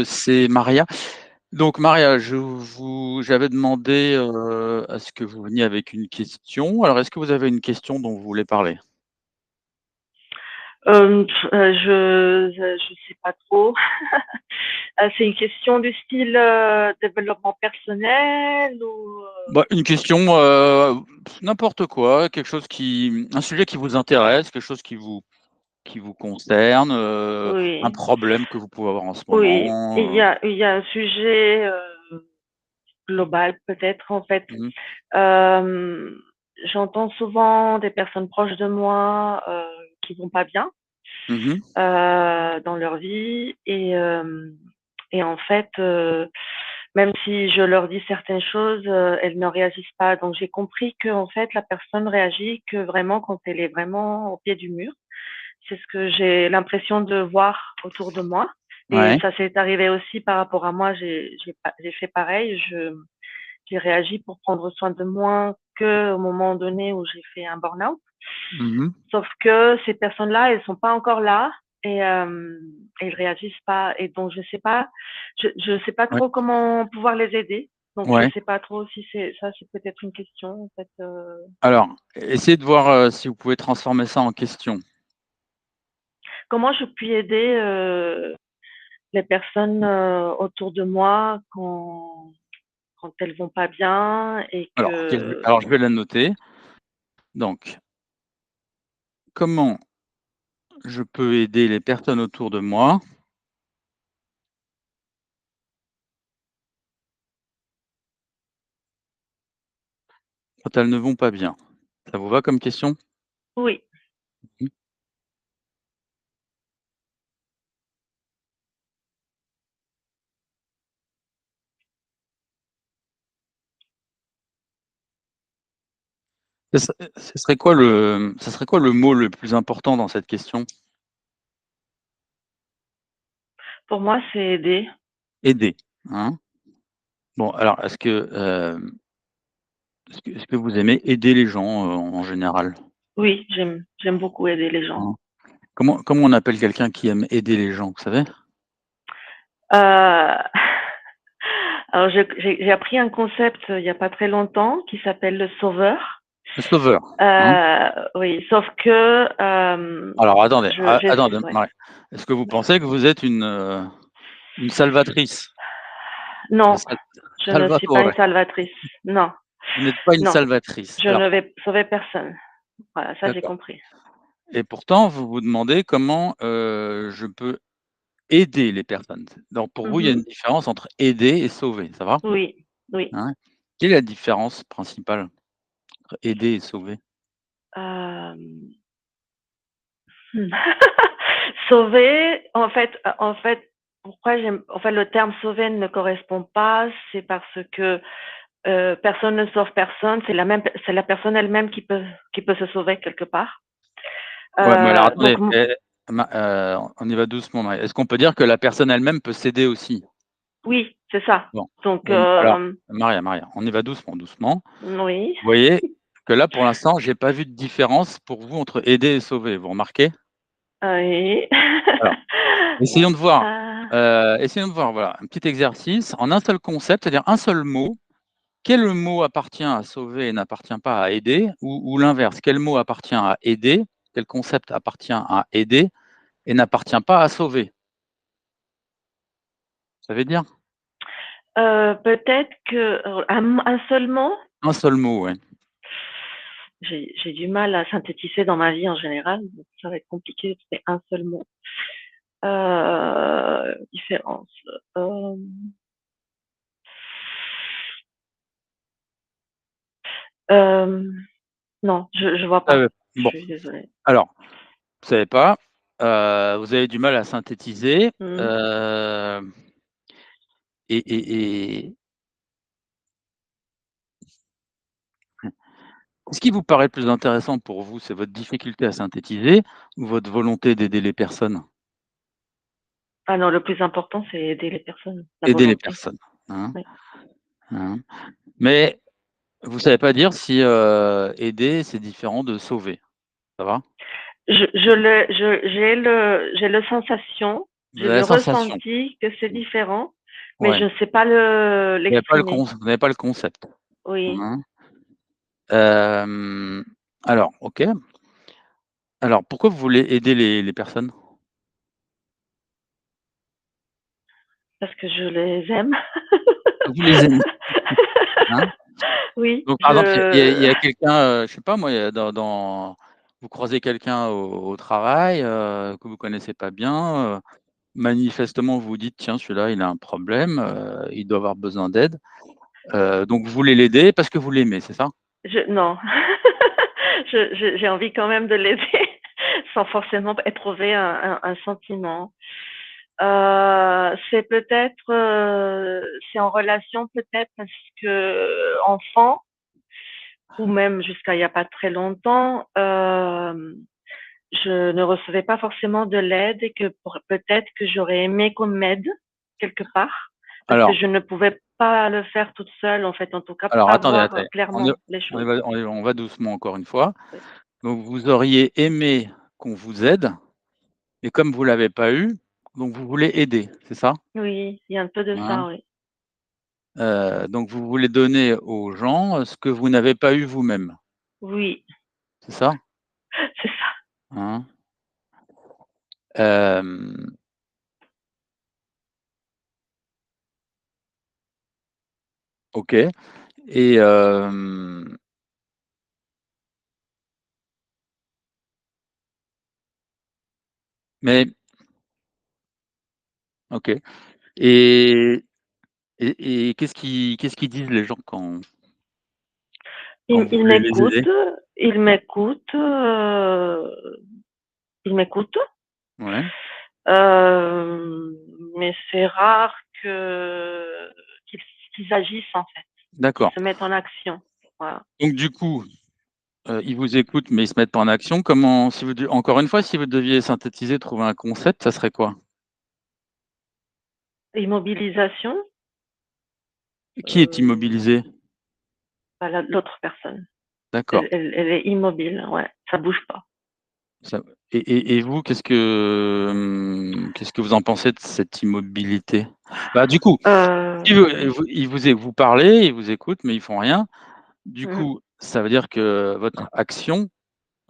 C'est Maria. Donc Maria, j'avais demandé, à ce que vous veniez avec une question. Alors est-ce que vous avez une question dont vous voulez parler? Je sais pas trop. C'est une question du style, développement personnel ou? Bah, une question, n'importe quoi, un sujet qui vous intéresse, quelque chose qui vous concerne, un Oui, problème que vous pouvez avoir en ce oui. moment, Il y a un sujet, global peut-être en fait. Mmh mh. Hem, J'entends souvent des personnes proches de moi, qui vont pas bien, Mmh. dans leur vie et en fait, même si je leur dis certaines choses, elles ne réagissent pas. Donc j'ai compris que en fait la personne réagit que vraiment quand elle est vraiment au pied du mur. C'est ce que j'ai l'impression de voir autour de moi et Ouais. ça s'est arrivé aussi par rapport à moi. J'ai fait pareil. J'ai réagi pour prendre soin de moi qu'au moment donné où j'ai fait un burn-out. Mmh. Sauf que ces personnes-là, elles sont pas encore là et elles réagissent pas et donc je sais pas Ouais. trop comment pouvoir les aider. Donc je Ouais. sais pas trop si c'est peut-être une question en fait, Alors, essayez de voir, si vous pouvez transformer ça en question. comment je puis aider, les personnes, autour de moi quand elles vont pas bien et Alors, OK, que je vais la noter. Donc, comment je peux aider les personnes autour de moi quand elles ne vont pas bien? Ça vous va comme question? oui. Mmh. Ce serait quoi le mot le plus important dans cette question? Pour moi, c'est aider. Aider, hein? Bon, alors est-ce que vous aimez aider les gens, en général? Oui, j'aime beaucoup aider les gens. Hein? Comment on appelle quelqu'un qui aime aider les gens, vous savez? Heu, alors j'ai appris un concept, il y a pas très longtemps qui s'appelle le sauveur. Le sauveur, hein? Oui, sauf que, Alors attendez, attendez, ouais. Marie. Est-ce que vous pensez que vous êtes une salvatrice? Le Non, sal je ne suis pas Salvatore. une salvatrice. Non, Vous n'êtes pas une non, salvatrice. je Alors ne vais sauver personne. Voilà, ça j'ai d'accord, compris. et pourtant vous vous demandez comment, je peux aider les personnes. Donc pour vous, il y a Mmh. une différence entre aider et sauver, ça va? Oui, oui. Hein? Quelle est la différence principale entre aider et sauver? Hem, mmh. Sauver, en fait, pourquoi j'aime en fait, le terme sauver ne me correspond pas, c'est parce que, personne ne sauve personne, c'est la personne elle-même qui peut se sauver quelque part. Ouais, mais alors attendez, Donc m on y va doucement, Marie. Est-ce qu'on peut dire que la personne elle-même peut s'aider aussi? Oui, c'est ça. Bon, Donc alors Maria, on y va doucement, doucement. oui, Vous voyez que là, pour l'instant, j'ai pas vu de différence pour vous entre aider et sauver, vous remarquez? oui. Alors, essayons de voir, Ah, voilà, un petit exercice en un seul concept, c'est-à-dire un seul mot. Quel mot appartient à sauver et n'appartient pas à aider? Ou l'inverse, quel mot appartient à aider? Quel concept appartient à aider et n'appartient pas à sauver? Ça veut dire? peut-être que, un seul mot? Un seul mot, ouais. J'ai du mal à synthétiser dans ma vie en général, donc ça va être compliqué, c'est un seul mot. Différence, hem, hem, non, je vois pas. Je Bon, suis désolée. alors, vous savez pas, vous avez du mal à synthétiser, Mmh. heu et ce qui vous paraît le plus intéressant pour vous, c'est votre difficulté à synthétiser ou votre volonté d'aider les personnes? Ah non, le plus important, c'est aider les personnes, la Aider les volonté. personnes, hein, Oui. hein. Mais vous savez pas dire si, aider, c'est différent de sauver, ça va? J'ai le sensation. Vous J'ai avez le la sensation. ressenti que c'est différent, mais Ouais. je ne sais pas l'exprimer. Vous n'avez pas le concept. Oui. Hein. Alors, OK. Alors, pourquoi vous voulez aider les personnes? Parce que je les aime. Vous les aimez, hein? Oui, Donc, par exemple, il y je a quelqu'un, je sais pas moi, vous croisez quelqu'un au travail, que vous connaissez pas bien, manifestement, vous vous dites: «Tiens, celui-là, il a un problème, il doit avoir besoin d'aide». Donc vous voulez l'aider parce que vous l'aimez, c'est ça? non. J'ai envie quand même de l'aider sans forcément éprouver un sentiment. C'est peut-être, c'est en relation peut-être parce qu'enfant ou même jusqu'à il y a pas très longtemps, je ne recevais pas forcément de l'aide et que peut-être que j'aurais aimé qu'on m'aide quelque part, parce que Alors je ne pouvais pas le faire toute seule, en fait, en tout cas, alors pas attendez, voir attendez, clairement les choses. on va doucement encore une fois. Oui. Donc vous auriez aimé qu'on vous aide, et comme vous l'avez pas eu, donc vous voulez aider, c'est ça? Oui, il y a un peu de Hein? ça, oui. Donc vous voulez donner aux gens, ce que vous n'avez pas eu vous-même, Oui, c'est ça? c'est ça. Hein? Hem, OK, et mais OK, et qu'est-ce qu'ils disent les gens quand Ils vous ils voulez les aider? m'écoutent, ils m'écoutent, ils m'écoutent, Ouais, mais c'est rare que qu'ils qu'ils agissent, en fait, qu'ils d'accord. se mettent en action. Voilà. Donc du coup, ils vous écoutent, mais ils se mettent pas en action. Comment, si vous de encore une fois, si vous deviez synthétiser, trouver un concept, ça serait quoi? Immobilisation, Qui est immobilisé? bah, l'autre personne. D'accord. Elle est immobile, ouais, ça bouge pas. Ça, et vous, qu'est-ce que vous en pensez de cette immobilité? Bah, du coup, si Hem, vous parlez, ils vous écoutent, mais ils font rien. Du mmh, coup, ça veut dire que votre action,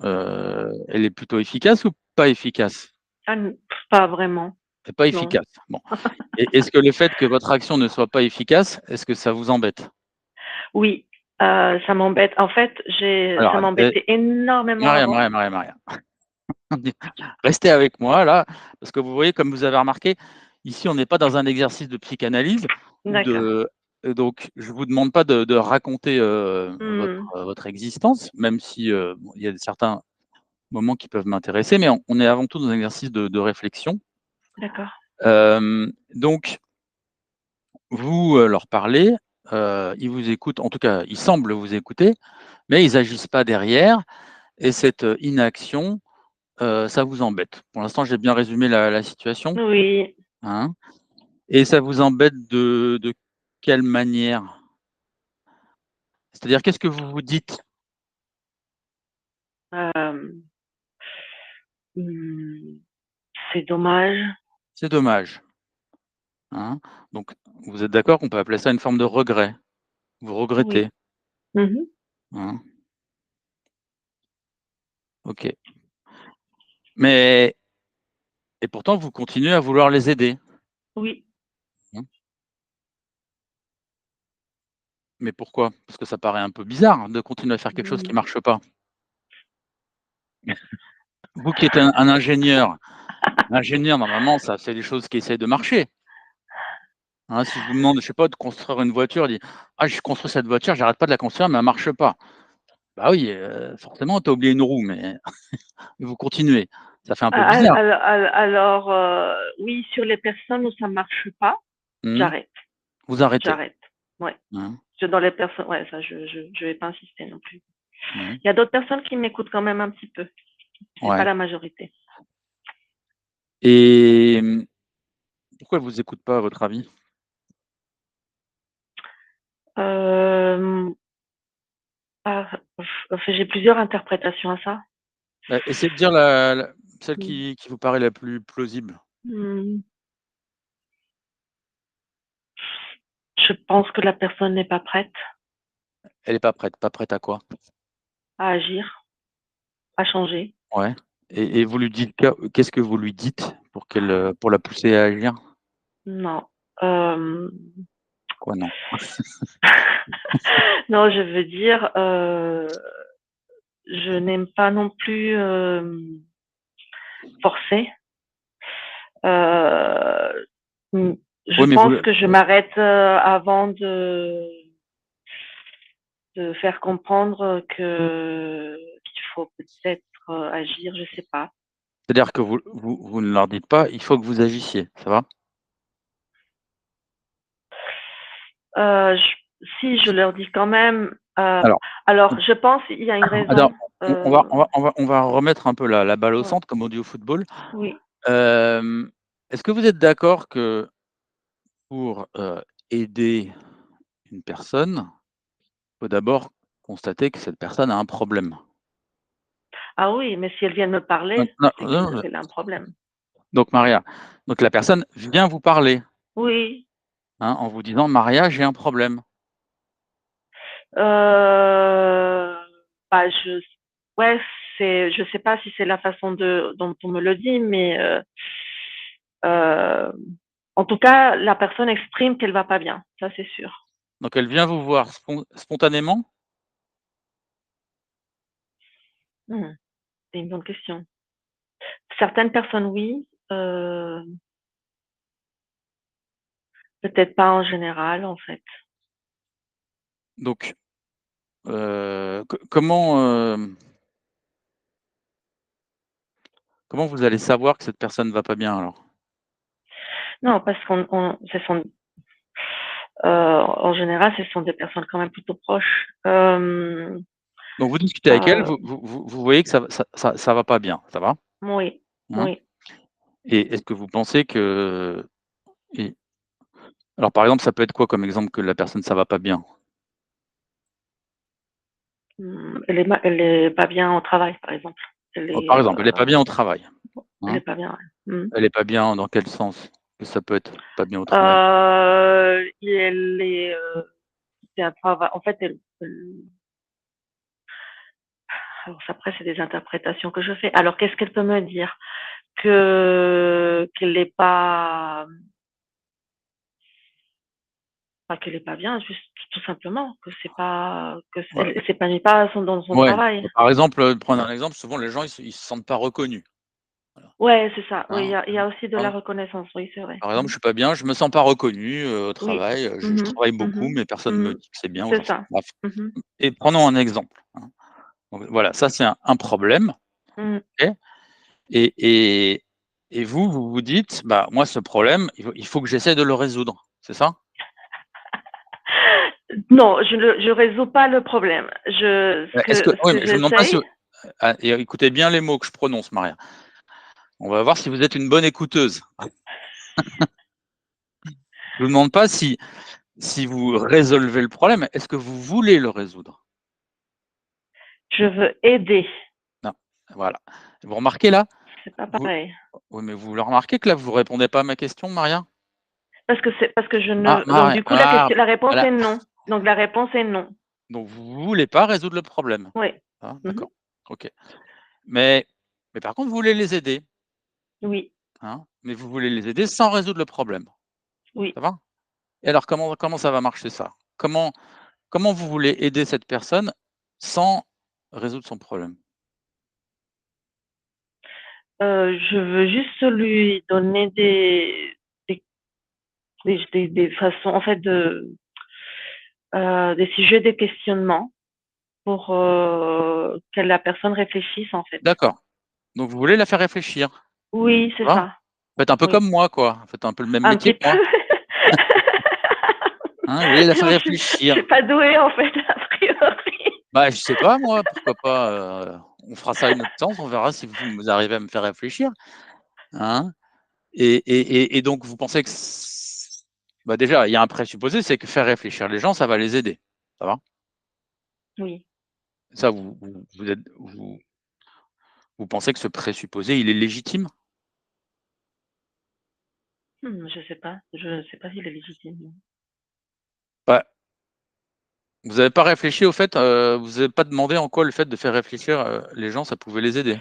elle est plutôt efficace ou pas efficace? ah pas vraiment, C'est pas non. efficace. Bon, et est-ce que le fait que votre action ne soit pas efficace, est-ce que ça vous embête? Oui, ça m'embête. En fait, ça Alors, m'embêtait énormément Maria, avant. Maria, Maria, Maria, restez avec moi là, parce que vous voyez, comme vous avez remarqué, ici, on n'est pas dans un exercice de psychanalyse ou D'accord. donc je vous demande pas de raconter, Mmh. votre existence, même si, bon, il y a certains moments qui peuvent m'intéresser, mais on est avant tout dans un exercice de réflexion. D'accord. Donc vous, leur parlez, ils vous écoutent, en tout cas, ils semblent vous écouter, mais ils agissent pas derrière, et cette, inaction, ça vous embête. Pour l'instant, j'ai bien résumé la situation, Oui, hein? Et ça vous embête de quelle manière? C'est-à-dire, qu'est-ce que vous vous dites? hem, mmh, c'est dommage. C'est dommage, hein? Donc vous êtes d'accord qu'on peut appeler ça une forme de regret? Vous regrettez, Oui. Mmh. hein? OK. Mais et pourtant vous continuez à vouloir les aider, Oui. mmh? Mais pourquoi? Parce que ça paraît un peu bizarre de continuer à faire quelque chose qui Mmh. marche pas. Vous qui êtes un ingénieur, l'ingénieur normalement ça c'est des choses qui essaient de marcher, hein. Si je vous demande, je sais pas, de construire une voiture, dit: «Ah, je construis cette voiture, j'arrête pas de la construire, mais elle marche pas». Bah oui, forcément tu as oublié une roue, mais vous continuez. Ça fait un peu bizarre. Alors, oui, sur les personnes où ça marche pas, Mmh. j'arrête, Vous arrêtez, j'arrête. Ouais. hein. Dans les personnes, ouais, ça je vais pas insister non plus. Mmh. Il y a d'autres personnes qui m'écoutent quand même un petit peu. C'est pas Ouais, la majorité. et pourquoi elles vous écoutent pas à votre avis? Hem, ah, enfin, j'ai plusieurs interprétations à ça. Bah, essayez de dire la celle Mmh. qui vous paraît la plus plausible. Mmh. Je pense que la personne n'est pas prête Elle est pas prête. Pas prête à quoi? à agir, à changer. Ouais. Et vous lui dites qu'est-ce que vous lui dites pour la pousser à agir? Non, hem, Quoi non? non, je veux dire, je n'aime pas non plus, forcer. Mmh, je Oui, mais pense que je m'arrête, avant de faire comprendre que qu'il faut peut-être, agir, je sais pas. c'est-à-dire que vous ne leur dites pas: «Il faut que vous agissiez», ça va? Je si je leur dis quand même, Alors alors je pense il y a une alors raison, on va remettre un peu la balle au ouais, centre, comme on dit au football. oui. Hem, Est-ce que vous êtes d'accord que pour, aider une personne, il faut d'abord constater que cette personne a un problème? Ah oui, mais si elle vient me Non, parler, non, c'est non, qu'elle a un problème. donc Maria, donc la personne vient vous parler, Oui, hein, en vous disant: «Maria, j'ai un problème». bah, ouais, je sais pas si c'est la façon dont on me le dit, mais heu, en tout cas, la personne exprime qu'elle va pas bien, ça c'est sûr. Donc elle vient vous voir spontanément? Mmh, c'est une bonne question. Certaines personnes oui, peut-être pas en général, en fait. Donc, comment, comment vous allez savoir que cette personne va pas bien alors? Non, parce qu'on ce sont, en général, ce sont des personnes quand même plutôt proches. Donc vous discutez avec elle, vous voyez que ça va pas bien, ça va? Oui, Hein? oui. Et est-ce que vous pensez que et alors par exemple, ça peut être quoi comme exemple que la personne ça va pas bien? Elle est pas bien au travail, par exemple. Par exemple, elle est pas bien au travail, Elle hein? est pas bien, ouais. Mmh. Elle est pas bien dans quel sens que ça peut être pas bien au travail? Et elle est, c'est un travail en fait, alors après c'est des interprétations que je fais. Alors qu'est-ce qu'elle peut me dire? Qu'elle est pas, qu'elle est pas bien, juste tout simplement, que c'est pas que Ouais, elle s'épanouit pas dans son ouais. travail. Par exemple, prendre un exemple, souvent les gens ils se sentent pas reconnus, voilà, Ouais, c'est ça. Oui, hein. il y a aussi de la Par reconnaissance, oui, c'est vrai. par Mmh. exemple, je suis pas bien, je me sens pas reconnu, au Oui. travail, je Mmh travaille mh. beaucoup, Mmh. mais personne me Mmh. dit que c'est bien ou C'est j'en sais ça. bref. Mmh. Et prenons un exemple, hein. Donc voilà, ça c'est un problème, Mmh. OK? Et et et vous vous dites: «Bah, moi ce problème, il faut que j'essaie de le résoudre», c'est ça? Non, je résous pas le problème. Est-ce que Ce oui, que mais je vous demande pas si j'essaye, vous et écoutez bien les mots que je prononce, Maria. On va voir si vous êtes une bonne écouteuse. Je vous demande pas si vous résolvez le problème, est-ce que vous voulez le résoudre? je veux aider. Non, voilà. Vous remarquez là? C'est pas Vous pareil. Oui, mais vous le remarquez que là, vous répondez pas à ma question, Maria? Parce que je Ah, ne donc Maria, du coup la réponse voilà. est non. Donc la réponse est non. Donc vous voulez pas résoudre le problème? Oui. Ah, Mmh. d'accord. OK. Mais par contre, vous voulez les aider, Oui, hein? Mais vous voulez les aider sans résoudre le problème, oui. ça va? Et alors comment ça va marcher ça? Comment vous voulez aider cette personne sans résoudre son problème? Je veux juste lui donner des des façons en fait des sujets de questionnement pour, que la personne réfléchisse en fait. D'accord. Donc vous voulez la faire réfléchir, Oui, ça c'est va? ça. Faites un peu Oui. comme moi, quoi. Faites un peu le même Un métier petit que moi, peu. hein? Vous voulez la faire Non, je suis réfléchir. pas douée en fait, a priori. Bah, je sais pas moi, pourquoi pas, on fera ça une autre séance, on verra si vous arrivez à me faire réfléchir, hein? Et donc vous pensez que bah, déjà, il y a un présupposé, c'est que faire réfléchir les gens, ça va les aider. Ça va? Oui. Ça, vous pensez que ce présupposé, il est légitime? Je sais pas. Je sais pas s'il est légitime, non. Vous n'avez pas réfléchi au fait, vous n'avez pas demandé en quoi le fait de faire réfléchir les gens, ça pouvait les aider?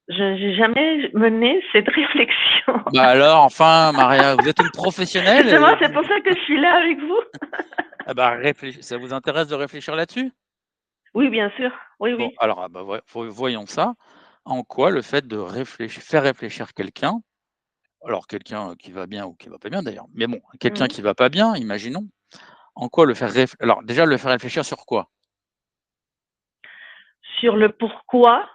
Je n'ai jamais mené cette réflexion. Bah alors, enfin, Maria, vous êtes une professionnelle Justement, et c'est pour ça que je suis là avec vous. ah bah, ça vous intéresse de réfléchir là-dessus? Oui, bien sûr. Oui, Bon, oui. alors, ah bah, voyons ça. En quoi le fait de faire réfléchir quelqu'un, alors quelqu'un qui va bien ou qui va pas bien d'ailleurs, mais bon, quelqu'un Mmh. qui va pas bien, imaginons, en quoi le faire alors déjà le faire réfléchir sur quoi? Sur le pourquoi,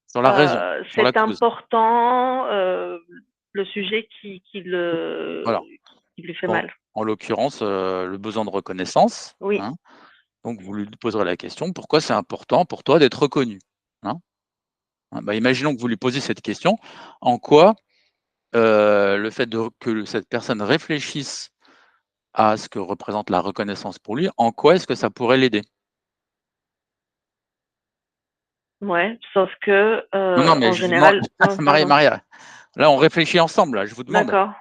Sur la raison, sur la c'est cause. important, le sujet Voilà. qui lui fait En mal. en l'occurrence, le besoin de reconnaissance, Oui. hein, donc vous lui poserez la question: «Pourquoi c'est important pour toi d'être reconnu?» Hein? Bah, imaginons que vous lui posiez cette question, en quoi, le fait que cette personne réfléchisse à ce que représente la reconnaissance pour lui, en quoi est-ce que ça pourrait l'aider? Ouais, sauf que, Non, non, mais en je vous demande général non, pardon. Maria, là, on réfléchit ensemble, là, je vous demande, D'accord.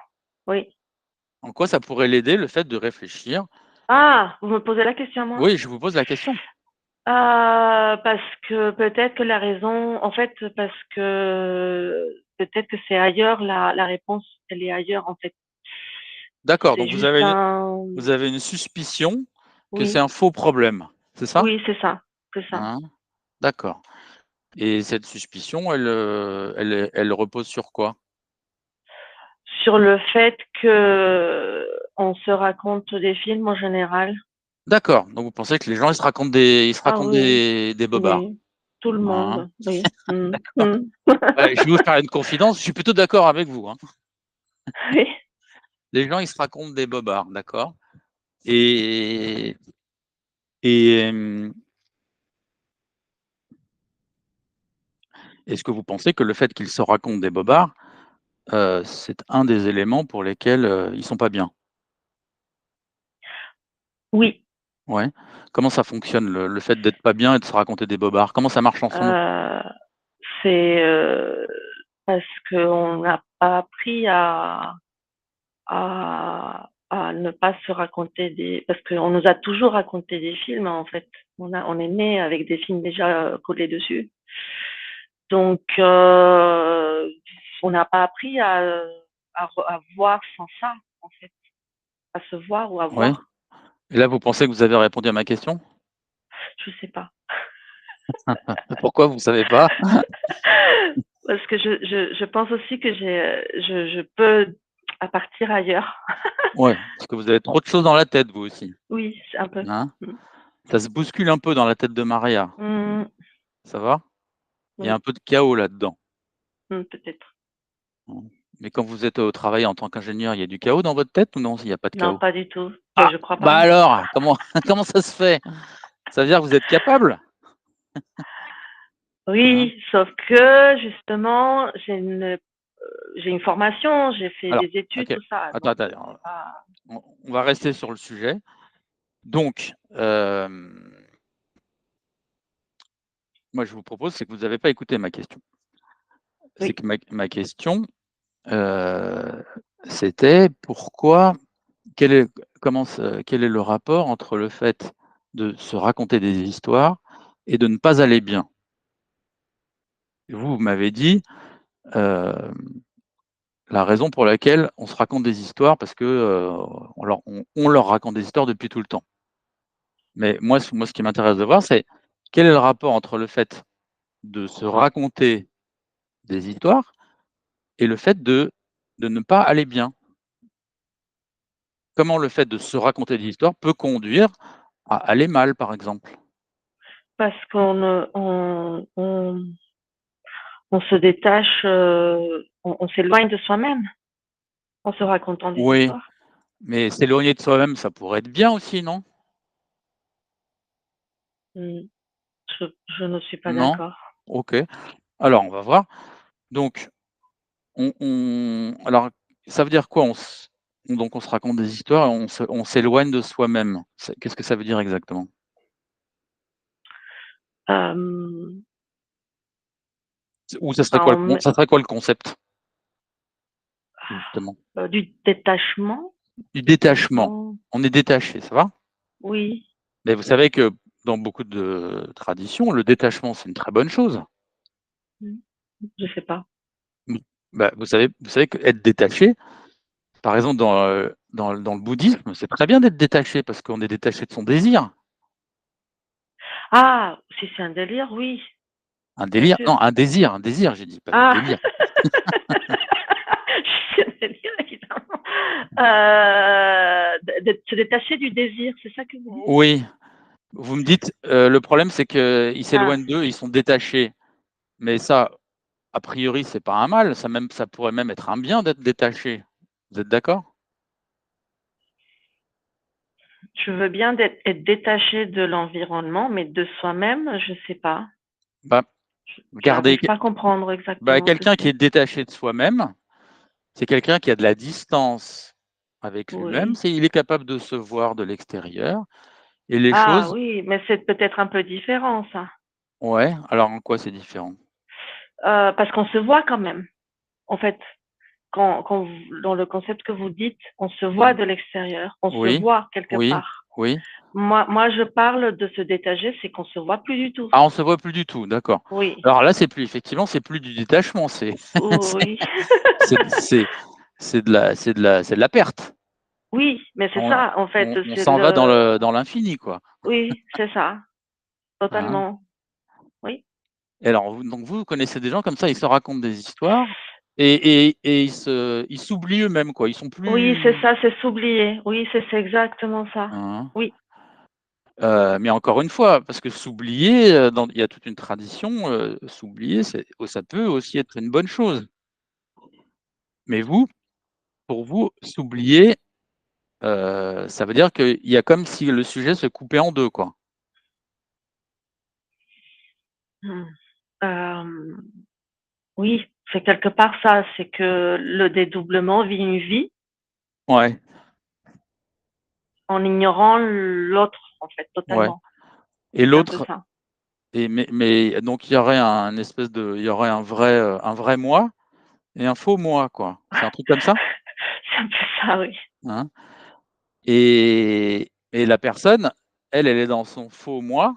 Oui. en quoi ça pourrait l'aider le fait de réfléchir? Ah! Vous me posez la question à moi? Oui, je vous pose la question. Parce que peut-être que la raison en fait, parce que peut-être que c'est ailleurs la réponse, elle est ailleurs, en fait. D'accord, C'est donc juste un vous avez une suspicion que c'est oui, un faux problème, c'est ça? oui, c'est ça, c'est ça. Hein? D'accord, et cette suspicion, elle repose sur quoi? Sur le fait qu'on se raconte des films en général. D'accord, donc vous pensez que les gens, ils se Ah racontent oui, des bobards? oui, tout le Hein? monde, oui. Mmh. D'accord. Mmh. Ouais, je vais vous faire une confidence, je suis plutôt d'accord avec vous, hein. Oui. Les gens, ils se racontent des bobards, d'accord, et et est-ce que vous pensez que le fait qu'ils se racontent des bobards, c'est un des éléments pour lesquels, ils sont pas bien? Oui, Ouais. Comment ça fonctionne le fait d'être pas bien et de se raconter des bobards? Comment ça marche ensemble? heu, c'est, parce qu'on n'a pas appris à ne pas se raconter des parce qu'on nous a toujours raconté des films, en fait. On est né avec des films déjà, collés dessus. Donc on n'a pas appris à voir sans ça, en fait, à se voir ou à Ouais, voir. et là, vous pensez que vous avez répondu à ma question? Je sais pas. Pourquoi vous savez pas? Parce que je pense aussi que je peux à partir ailleurs. Ouais, parce que vous avez trop de choses dans la tête, vous aussi, Oui, c'est un peu. hein? Mmh. Ça se bouscule un peu dans la tête de Maria, Mmh, ça va? Il y a un oui, peu de chaos là-dedans. peut-être. Mmh. Mais quand vous êtes au travail en tant qu'ingénieur, il y a du chaos dans votre tête ou non, il y a pas de Non, chaos? pas du tout. Ah! Je crois Bah pas. alors, comment comment ça se fait? Ça veut dire que vous êtes capable? Hein? Oui, sauf que justement, j'ai une formation, j'ai fait Alors, des études, OK, tout ça, attends, donc attends, c'est pas on va rester sur le sujet. Donc, moi, je vous propose, c'est que vous avez pas écouté ma question. C'est oui, que ma question, heu, c'était pourquoi quel est quel est le rapport entre le fait de se raconter des histoires et de ne pas aller bien? Et vous m'avez dit, hem, la raison pour laquelle on se raconte des histoires parce que, on leur raconte des histoires depuis tout le temps. Mais moi, ce qui m'intéresse de voir, c'est quel est le rapport entre le fait de se raconter des histoires et le fait de ne pas aller bien? Comment le fait de se raconter des histoires peut conduire à aller mal, par exemple? parce on se détache, on s'éloigne de soi-même en se racontant des Oui, histoires. mais s'éloigner de soi-même, ça pourrait être bien aussi, non? Mmh, je ne suis pas Non? d'accord. OK. Alors, on va voir. Donc, alors, ça veut dire quoi? Donc on se raconte des histoires et on s'éloigne de soi-même. Qu'est-ce que ça veut dire exactement? Hem, Ou ben, ça serait quoi le concept, justement? du détachement, Du détachement. détachement, On est détaché, ça va? oui, Mais vous savez que dans beaucoup de traditions, le détachement, c'est une très bonne chose. Mmh. Je sais pas. Mmh. Bah, vous savez qu'être détaché, par exemple dans le bouddhisme, c'est très bien d'être détaché parce qu'on est détaché de son désir. Ah! Si c'est un délire, oui, Un bien délire non, sûr. un désir, j'ai dit, pas le Ah! délire. Si c'est un délire, évidemment. De se détacher du désir, c'est ça que vous dites? Oui, vous me dites, le problème c'est qu'ils Ah, s'éloignent d'eux, ils sont détachés. Mais ça, a priori, c'est pas un mal, ça pourrait même être un bien d'être détaché. Vous êtes d'accord? je veux bien être détaché de l'environnement, mais de soi-même, je sais pas. Bah, regardez, J'arrive pas à comprendre bah, exactement quelqu'un qui ceci. est détaché de soi-même, c'est quelqu'un qui a de la distance avec lui-même, Oui. il est capable de se voir de l'extérieur et les Ah choses oui, mais c'est peut-être un peu différent ça. ouais, alors en quoi c'est différent? Parce qu'on se voit quand même. En fait, quand vous dans le concept que vous dites, on se voit Mmh. de l'extérieur, on se Oui, voit quelque oui, part. oui. Moi, je parle de se détacher, c'est qu'on se voit plus du tout. Ah, on se voit plus du tout, d'accord. Oui, Alors là, c'est plus effectivement, c'est plus du détachement, c'est c'est oui. c'est c'est c'est de la perte. Oui, mais c'est On ça, en fait, on c'est s'en va dans le l'infini, quoi, oui, c'est ça, hein? totalement. Oui. Et alors vous connaissez des gens comme ça, ils se racontent des histoires et ils s'oublient eux-mêmes, quoi. Ils sont Oui, c'est plus ça, c'est s'oublier. Oui, c'est exactement ça. hein? Oui. Mais encore une fois, parce que s'oublier, il y a toute une tradition, s'oublier, ça peut aussi être une bonne chose. Mais vous, pour vous, s'oublier, ça veut dire qu'il y a comme si le sujet se coupait en 2, quoi. Mmh. Hem, oui, c'est quelque part ça, c'est que le dédoublement vit une vie Ouais, en ignorant l'autre, en fait, ouais totalement. et C'est un peu l'autre ça. mais donc il y aurait un vrai moi et un faux moi, quoi. C'est un truc comme ça? C'est un peu ça, oui. Hein? Et la personne, elle est dans son faux moi,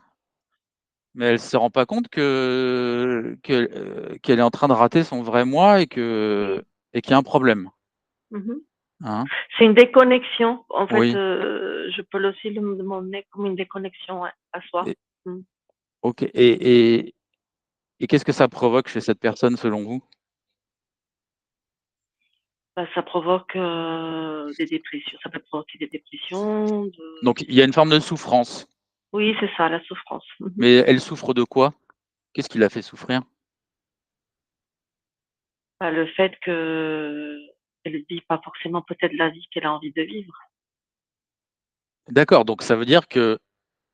mais elle se rend pas compte qu'elle est en train de rater son vrai moi et qu'il y a un problème, Mmh. hein? C'est une déconnexion. En fait, Oui je peux aussi le demander comme une déconnexion, ouais, à soi. et Mmh. OK et qu'est-ce que ça provoque chez cette personne selon vous? Bah, ça provoque, des dépressions. Ça peut provoquer des dépressions, Donc il y a une forme de souffrance, oui, c'est ça, la souffrance. Mmh. mais elle souffre de quoi? Qu'est-ce qui la fait souffrir? Bah, le fait qu'elle vit pas forcément peut-être la vie qu'elle a envie de vivre. D'accord, donc ça veut dire que,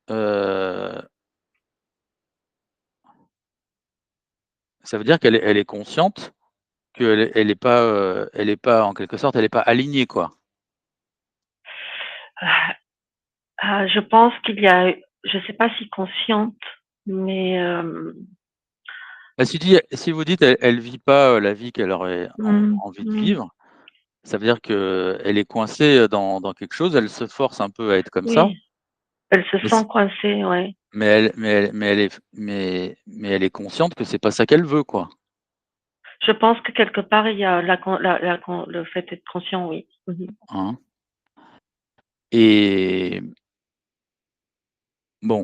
heu, ça veut dire elle est consciente elle est pas en quelque sorte, elle est pas alignée, quoi? Je pense qu'il y a je sais pas si consciente, mais Bah, si vous dites elle vit pas, la vie qu'elle aurait envie de mmh, vivre, ça veut dire qu'elle est coincée, dans quelque chose, elle se force un peu à être comme ça, oui, elle se mais sent c coincée, ouais. mais elle est consciente que c'est pas ça qu'elle veut, quoi, Je pense que quelque part, il y a la con le fait d'être conscient, oui. Mmh. hein? Et bon,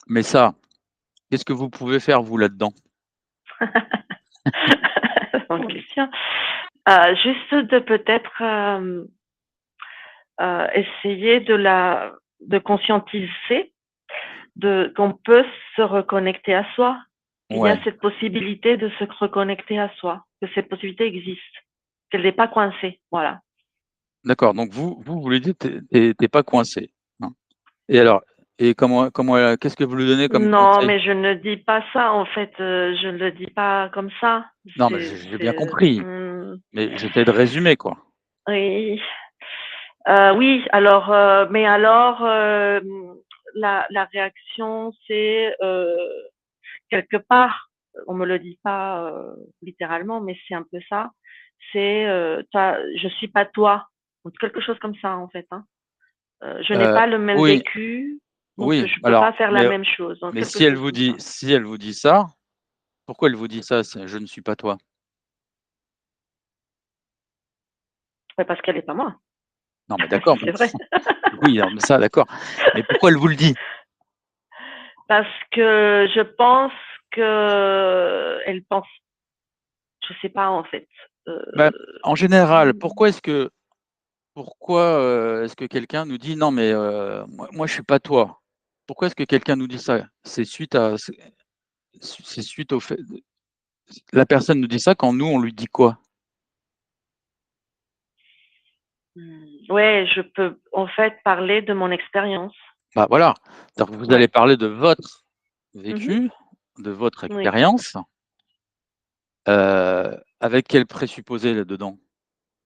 mais ça, qu'est-ce que vous pouvez faire vous là-dedans? Bonne question. Juste de peut-être, essayer de conscientiser qu'on peut se reconnecter à soi. Il y a Ouais, cette possibilité de se reconnecter à soi, que cette possibilité existe, qu'elle n'est pas coincée, voilà. d'accord, donc vous voulez dire tu es pas coincé, hein? Et alors qu'est-ce que vous lui donnez comme Non, conseil? mais je ne dis pas ça en fait, je ne le dis pas comme ça. Non, mais C'est j'ai bien c'est, compris, mais j'essaie de résumer, quoi. oui, oui, alors, mais alors, la réaction c'est, quelque part, on me le dit pas, littéralement, mais c'est un peu ça, c'est, «Tu je suis pas toi», ou quelque chose comme ça en fait, hein. Je n'ai Heu, pas le même oui, vécu. Donc, Oui, je peux alors, pas faire la même chose, donc mais quelque si elle chose vous comme ça. dit ça, pourquoi elle vous dit ça? Je ne suis pas toi. Ouais, parce qu'elle est pas moi. Non, mais d'accord. C'est vrai. Oui, non, mais ça, d'accord. Mais pourquoi elle vous le dit? Parce que je pense qu'elle pense, je sais pas en fait. Bah, en général, pourquoi est-ce que quelqu'un nous dit non, mais moi je suis pas toi? Pourquoi est-ce que quelqu'un nous dit ça? C'est suite au fait. La personne nous dit ça quand nous on lui dit quoi? Ouais, je peux en fait parler de mon expérience. Bah voilà, c'est-à-dire que vous allez Ouais. parler de votre Mhm. vécu, de votre Oui. expérience, avec quel présupposé là-dedans?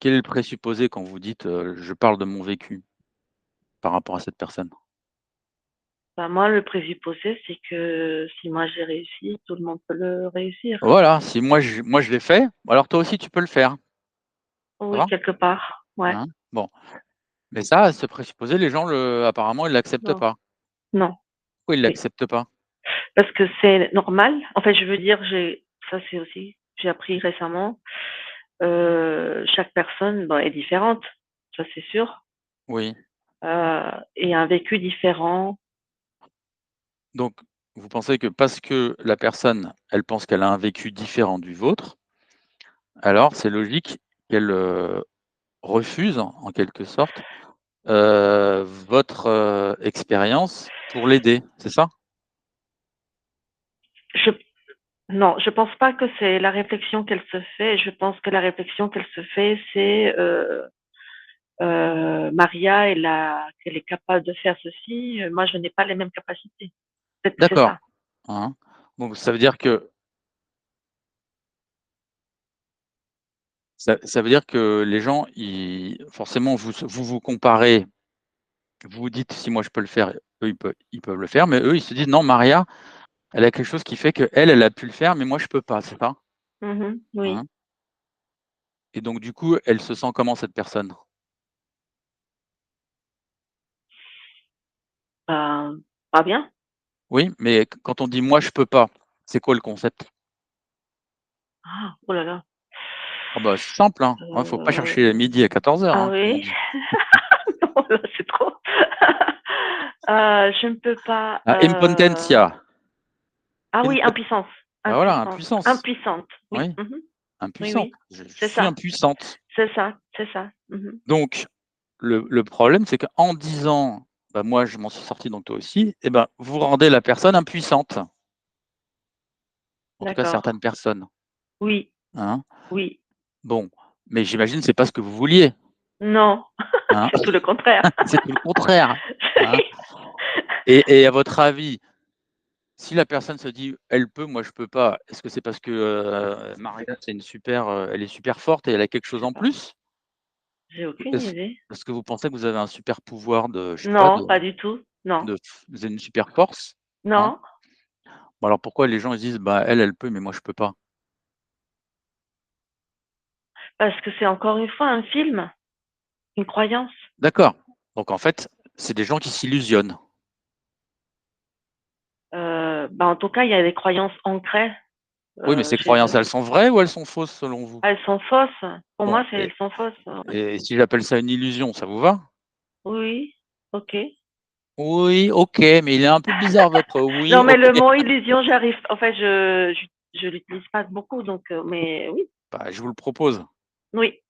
Quel est le présupposé quand vous dites, «Je parle de mon vécu» par rapport à cette personne? Bah, moi, le présupposé, c'est que si moi j'ai réussi, tout le monde peut le réussir. Voilà, si moi je l'ai fait, alors toi aussi tu peux le faire. Ça Oui, va? quelque part. Ouais. Hein? Bon, mais ça, ce présupposé, les gens apparemment ils l'acceptent Non. pas. Non. Pourquoi ils Oui. l'acceptent pas? Parce que c'est normal. En fait, je veux dire, ça c'est aussi, j'ai appris récemment, chaque personne, bon, est différente, ça c'est sûr, Oui, et a un vécu différent. donc vous pensez que parce que la personne, elle pense qu'elle a un vécu différent du vôtre, alors c'est logique qu'elle, refuse en quelque sorte, votre, expérience pour l'aider, c'est ça? Je Non, je pense pas que c'est la réflexion qu'elle se fait. Je pense que la réflexion qu'elle se fait, c'est, Maria, elle est capable de faire ceci, moi je n'ai pas les mêmes capacités. Peut-être que c'est D'accord, ça. hein. Donc ça veut dire que les gens, ils forcément vous comparez, vous vous dites: «Si moi je peux le faire, eux ils peuvent le faire», mais eux ils se disent: «Non, Maria, elle a quelque chose qui fait qu'elle, elle a pu le faire, mais moi je peux pas», c'est ça? Mmh. Oui. Hein? Et donc du coup, elle se sent comment cette personne? Ben, pas bien. Oui, mais quand on dit: «Moi je peux pas», c'est quoi le concept? Ah! Oh là là. Ah bah, c'est simple, hein. Ouais, faut pas chercher midi à 14h, Ah hein, comme on oui? dit. Non, là, c'est trop. Je ne peux pas, Ah, impotentia. ah oui, Impo impuissance, Bah, voilà, impuissance, impuissance. impuissante, oui. Oui, Mmh. Oui, impuissante. oui, Je c'est suis ça, impuissante. c'est ça, c'est ça. Mmh. Donc le problème, c'est qu'en disant: «Bah, moi je m'en suis sorti, donc toi aussi», et ben, vous rendez la personne impuissante. En tout cas D'accord. certaines personnes, Oui, hein. oui. Bon, mais j'imagine c'est pas ce que vous vouliez, Non, hein? c'est tout le contraire. C'est tout le contraire, hein. Et à votre avis, si la personne se dit: «Elle peut, moi je peux pas», est-ce que c'est parce que, Maria c'est une super, elle est super forte et elle a quelque Je chose sais en pas, plus? j'ai aucune Est-ce idée. Est-ce que vous pensez que vous avez un super pouvoir de, je sais pas, Non, pas du tout. Non, vous avez une super force? Non? non, Bon alors pourquoi les gens ils se disent: «Bah, elle peut, mais moi je peux pas»? parce que c'est encore une fois un film, une croyance. D'accord, donc en fait, c'est des gens qui s'illusionnent. Bah, en tout cas, il y a des croyances ancrées, Oui, mais ces chez croyances, eux. elles sont vraies ou elles sont fausses selon vous? Ah, elles sont fausses. Pour Bon, moi, elles sont fausses, ouais. et si j'appelle ça une illusion, ça vous va? Oui, OK. Oui, OK, mais il est un peu bizarre votre oui, Non, mais OK. le mot illusion, j'arrive en fait, je l'utilise pas beaucoup donc mais oui, Bah, je vous le propose, oui,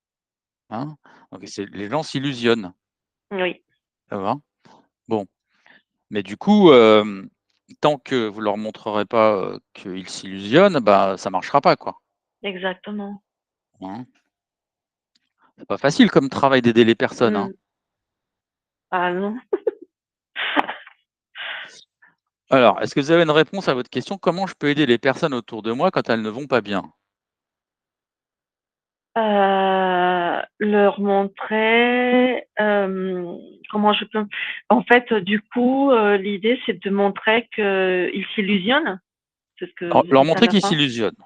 hein. Donc c'est les gens s'illusionnent, oui, ça va? Bon, mais du coup, tant que vous leur montrerez pas, qu'ils s'illusionnent, bah, ça marchera pas, quoi, exactement. hein. C'est pas facile comme travail d'aider les personnes, hein. Mmh. Ah non. Alors, est-ce que vous avez une réponse à votre question? Comment je peux aider les personnes autour de moi quand elles ne vont pas bien? Leur montrer, comment je peux en fait, du coup, l'idée, c'est de montrer qu'ils s'illusionnent? C'est ce que Alors vous leur dites à montrer la qu'ils fin? s'illusionnent,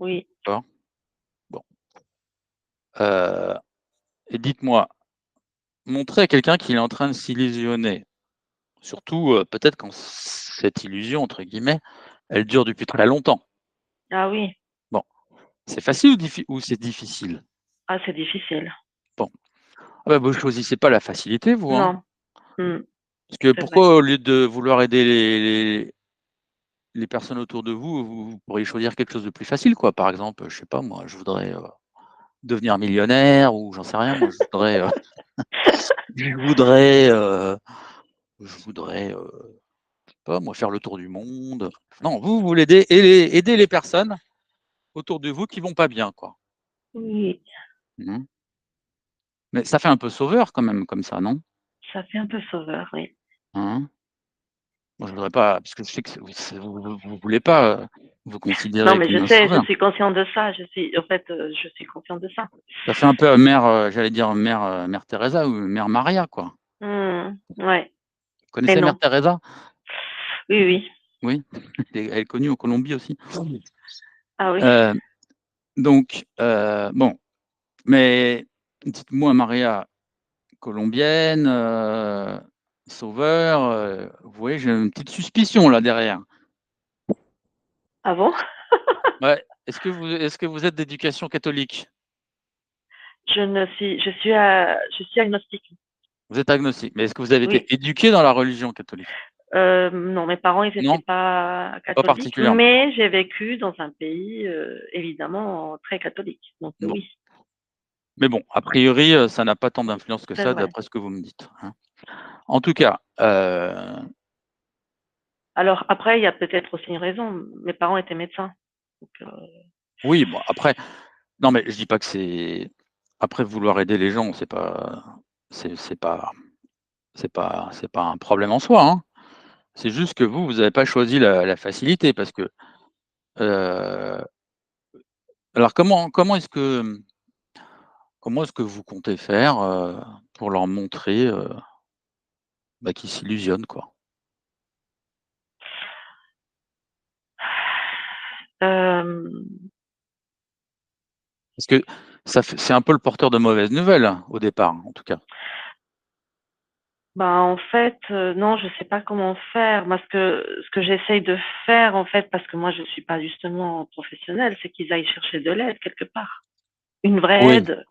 Oui. d'accord? Bon, et dites-moi, montrer à quelqu'un qu'il est en train de s'illusionner, Surtout, peut-être quand cette «illusion» entre guillemets, elle dure depuis très longtemps. Ah oui. Bon, c'est facile ou c'est difficile? Ah, c'est difficile. Bon, ah bah, vous choisissez pas la facilité vous, hein? Non. Mmh. Parce que C'est vrai. pourquoi au lieu de vouloir aider les personnes autour de vous, vous pourriez choisir quelque chose de plus facile quoi? Par exemple, je sais pas moi, je voudrais, devenir millionnaire ou j'en sais rien moi, je voudrais, je voudrais, je sais pas moi, faire le tour du monde. Non, vous voulez aider les personnes autour de vous qui vont pas bien, quoi. Oui, Mmh. Mais ça fait un peu sauveur quand même comme ça, non? ça fait un peu sauveur, oui. Hein? Moi, je voudrais pas parce que je sais que vous voulez pas, vous Non, considérer mais je comme un sais, je sauveur. suis consciente de ça. En fait, je suis consciente de ça. Ça fait un peu, mère, j'allais dire mère Teresa ou mère Maria, quoi. Mmh. Ouais. Vous Et connaissez mère non. Teresa? Oui, oui. Oui? Elle est connue en Colombie aussi. Ah oui. Heu, donc bon, mais dites-moi Maria colombienne, sauveur, vous voyez, j'ai une petite suspicion là derrière. Ah bon? Ouais. Est-ce que vous êtes d'éducation catholique? Je suis agnostique. Vous êtes agnostique, mais est-ce que vous avez été Oui. éduqué dans la religion catholique? Non, mes parents, ils étaient Non? pas Pas catholiques, particulièrement. mais j'ai vécu dans un pays, évidemment très catholique. Donc Bon, oui, mais bon, a priori, ça n'a pas tant d'influence que c'est ça vrai. d'après ce que vous me dites, hein. En tout cas, Alors après, il y a peut-être aussi une raison. Mes parents étaient médecins. Donc oui, bon après non, mais je dis pas que c'est après vouloir aider les gens, c'est pas c'est pas un problème en soi, hein. C'est juste que vous avez pas choisi la facilité parce que, heu, alors comment est-ce que vous comptez faire, pour leur montrer, bah, qu'ils s'illusionnent, quoi? hem, Parce que c'est un peu le porteur de mauvaises nouvelles, au départ, en tout cas. en fait, non, je sais pas comment faire. Moi, ce que j'essaye de faire, en fait, parce que moi, je suis pas justement professionnelle, c'est qu'ils aillent chercher de l'aide quelque part. Une vraie Oui, aide,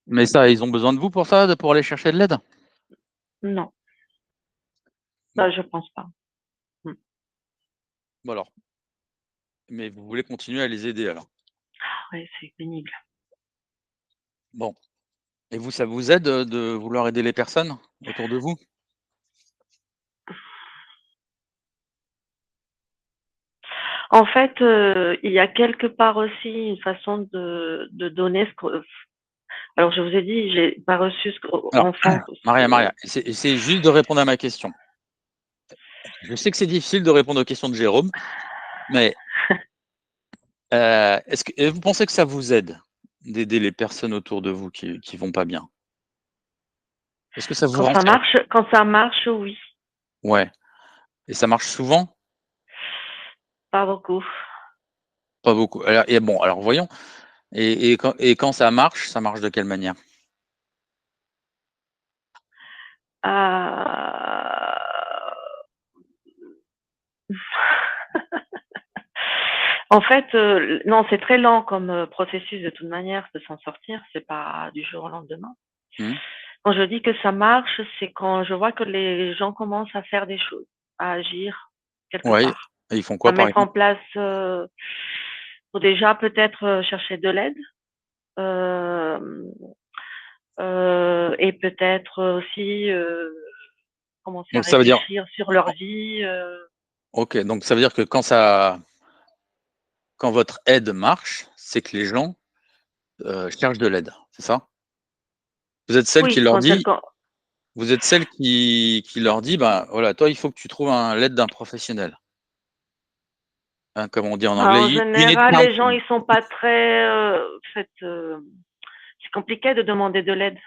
mais ça, ils ont besoin de vous pour ça, pour aller chercher de l'aide? non, Bon, ça je pense pas. Mmh. bah, alors, mais vous voulez continuer à les aider alors? Ouais, c'est pénible. Bon, et vous, ça vous aide, de vouloir aider les personnes autour de vous? En fait, il y a quelque part aussi une façon de donner ce que alors je vous ai dit, j'ai pas reçu ce qu'Alors,en face Maria, essayez juste de répondre à ma question. Je sais que c'est difficile de répondre aux questions de Jérôme, mais est-ce que et vous pensez que ça vous aide d'aider les personnes autour de vous qui vont pas bien? Est-ce que ça vous rend ser quand ça marche, oui, ouais, et ça marche souvent? pas beaucoup. Pas beaucoup. Alors et bon, alors voyons et quand ça marche de quelle manière? Ah, en fait, non, c'est très lent comme, processus de toute manière de s'en sortir, c'est pas du jour au lendemain. Mmh. Quand je dis que ça marche, c'est quand je vois que les gens commencent à faire des choses, à agir quelque Ouais, part, et ils font à quoi par mettre en exemple? place, faut déjà peut-être, chercher de l'aide, hem, et peut-être aussi, commencer à Donc ça veut dire réfléchir sur leur vie, OK, donc ça veut dire que quand votre aide marche, c'est que les gens, cherchent de l'aide, c'est ça? Vous êtes celle qui oui, leur quand dit vous êtes celle qui leur dit: «Bah, voilà, toi, il faut que tu trouves l'aide d'un professionnel». Hein, comme on dit en anglais, en you need général, les gens, counseling. ils sont pas très, en fait, c'est compliqué de demander de l'aide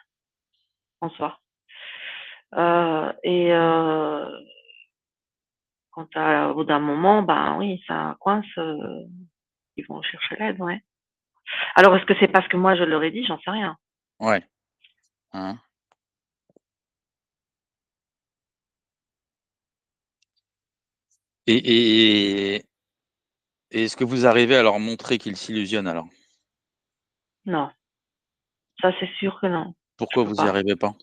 en soi. Et au bout d'un moment, ben oui, ça coince, ils vont chercher l'aide, ouais. Alors est-ce que c'est parce que moi je leur ai dit? J'en sais rien. Ouais, hein. Et est-ce que vous arrivez à leur montrer qu'ils s'illusionnent alors? Non, ça c'est sûr que non, je Pourquoi peux vous y pas. arrivez pas?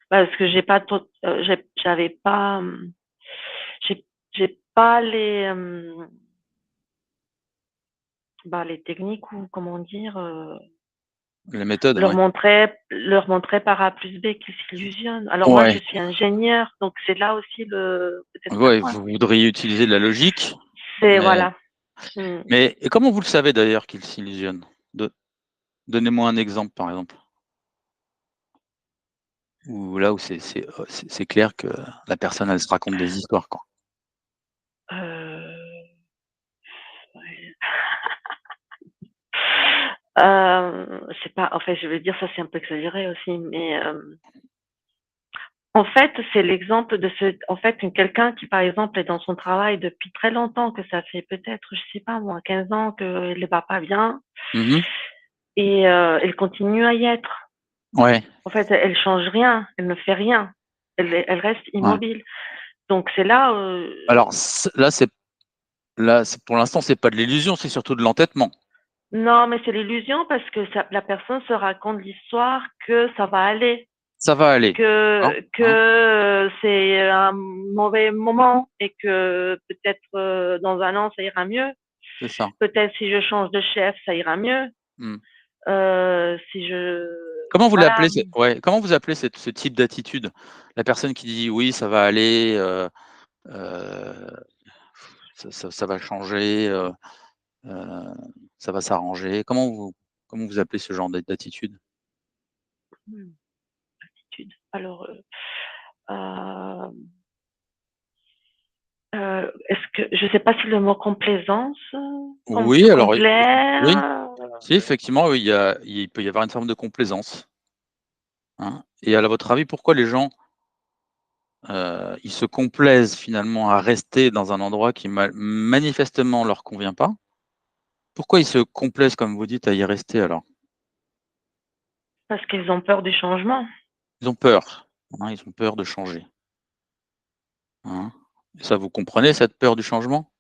Parce que j'ai pas tot j'avais pas, j'ai pas les, bah, les techniques ou comment dire, La méthode, ouais. leur montrer par A plus B qu'ils s'illusionnent. Alors moi, je Ouais, suis ingénieure, donc c'est là aussi peut-être un ouais, point. vous voudriez utiliser de la logique, C'est mais voilà. Mmh. et comment vous le savez d'ailleurs qu'ils s'illusionnent? Do Donnez-moi un exemple, par exemple, où là où c'est clair que la personne, elle se raconte des histoires, quoi. Heu, ouais. C'est pas en fait, je vais dire ça, c'est un peu exagéré aussi, mais, en fait, c'est l'exemple de ce en fait, quelqu'un qui, par exemple, est dans son travail depuis très longtemps, que ça fait peut-être, je sais pas moi, 15 ans qu'elle ne va pas bien Mmh. et elle continue à y être. Ouais, En fait, elle change rien, elle ne fait rien. Elle reste ouais. immobile. Donc c'est là, Alors là, c'est pour l'instant, c'est pas de l'illusion, c'est surtout de l'entêtement. non, mais c'est l'illusion parce que ça la personne se raconte l'histoire que ça va aller, Ça va aller, d'accord, hein? que c'est un mauvais moment et que peut-être, dans un an, ça ira mieux. C'est ça. Peut-être si je change de chef, ça ira mieux. Mmh. Si je Comment vous voilà. l'appelez comment vous appelez ce type d'attitude? La personne qui dit: «Oui, ça va aller, heu, ça va changer, heu, ça va s'arranger». Comment vous appelez ce genre d'attitude? Mmh, attitude. Alors, hem, est-ce que je sais pas si le mot complaisance, se Oui, alors, oui, complaire, si effectivement, oui, il peut y avoir une forme de complaisance, hein, et à votre avis, pourquoi les gens, ils se complaisent finalement à rester dans un endroit qui manifestement leur convient pas? Pourquoi ils se complaisent, comme vous dites, à y rester alors? parce qu'ils ont peur du changement. Ils ont peur, hein, ils ont peur de changer, hein. Ça, vous comprenez cette peur du changement?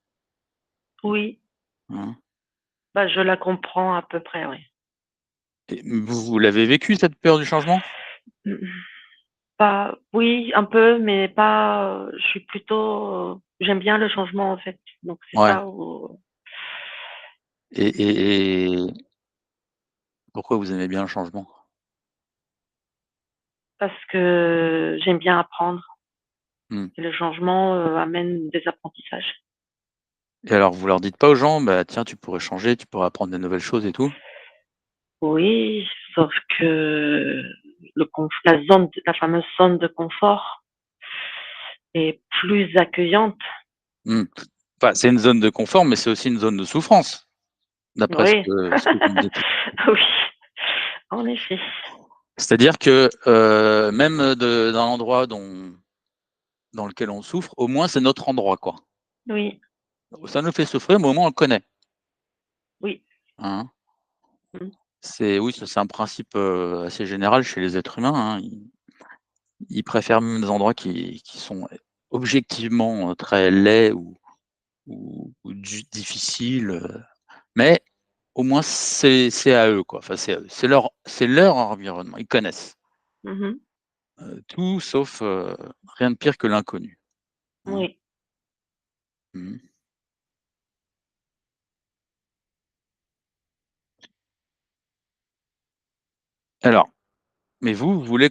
Oui, Hein? bah, je la comprends à peu près, oui. Et vous l'avez vécu cette peur du changement? Mmh mh. Pas oui, un peu, mais pas, je suis plutôt, j'aime bien le changement, en fait. Donc c'est Ouais, ça où et pourquoi vous aimez bien le changement? parce que j'aime bien apprendre Mmh, et le changement, amène des apprentissages. et alors vous leur dites pas aux gens: «Bah, tiens, tu pourrais changer, tu pourrais apprendre des nouvelles choses et tout»? Oui, sauf que la fameuse zone de confort est plus accueillante. Mmh. Enfin, c'est une zone de confort, mais c'est aussi une zone de souffrance, d'après Oui. ce que vous me dites. Oui, en effet. C'est-à-dire que, même d'un endroit dans lequel on souffre, au moins c'est notre endroit, quoi. Oui, Ça nous fait souffrir, mais au moins on le connaît, oui. hein. Mmh. Oui, ça c'est un principe, assez général chez les êtres humains, hein. Ils préfèrent même des endroits qui sont objectivement, très laids ou difficiles, mais au moins c'est à eux, quoi. Enfin, c'est à eux. C'est leur environnement, ils connaissent, Mmh mh. tout sauf, rien de pire que l'inconnu, hein. Oui. Mmh. Alors, mais vous voulez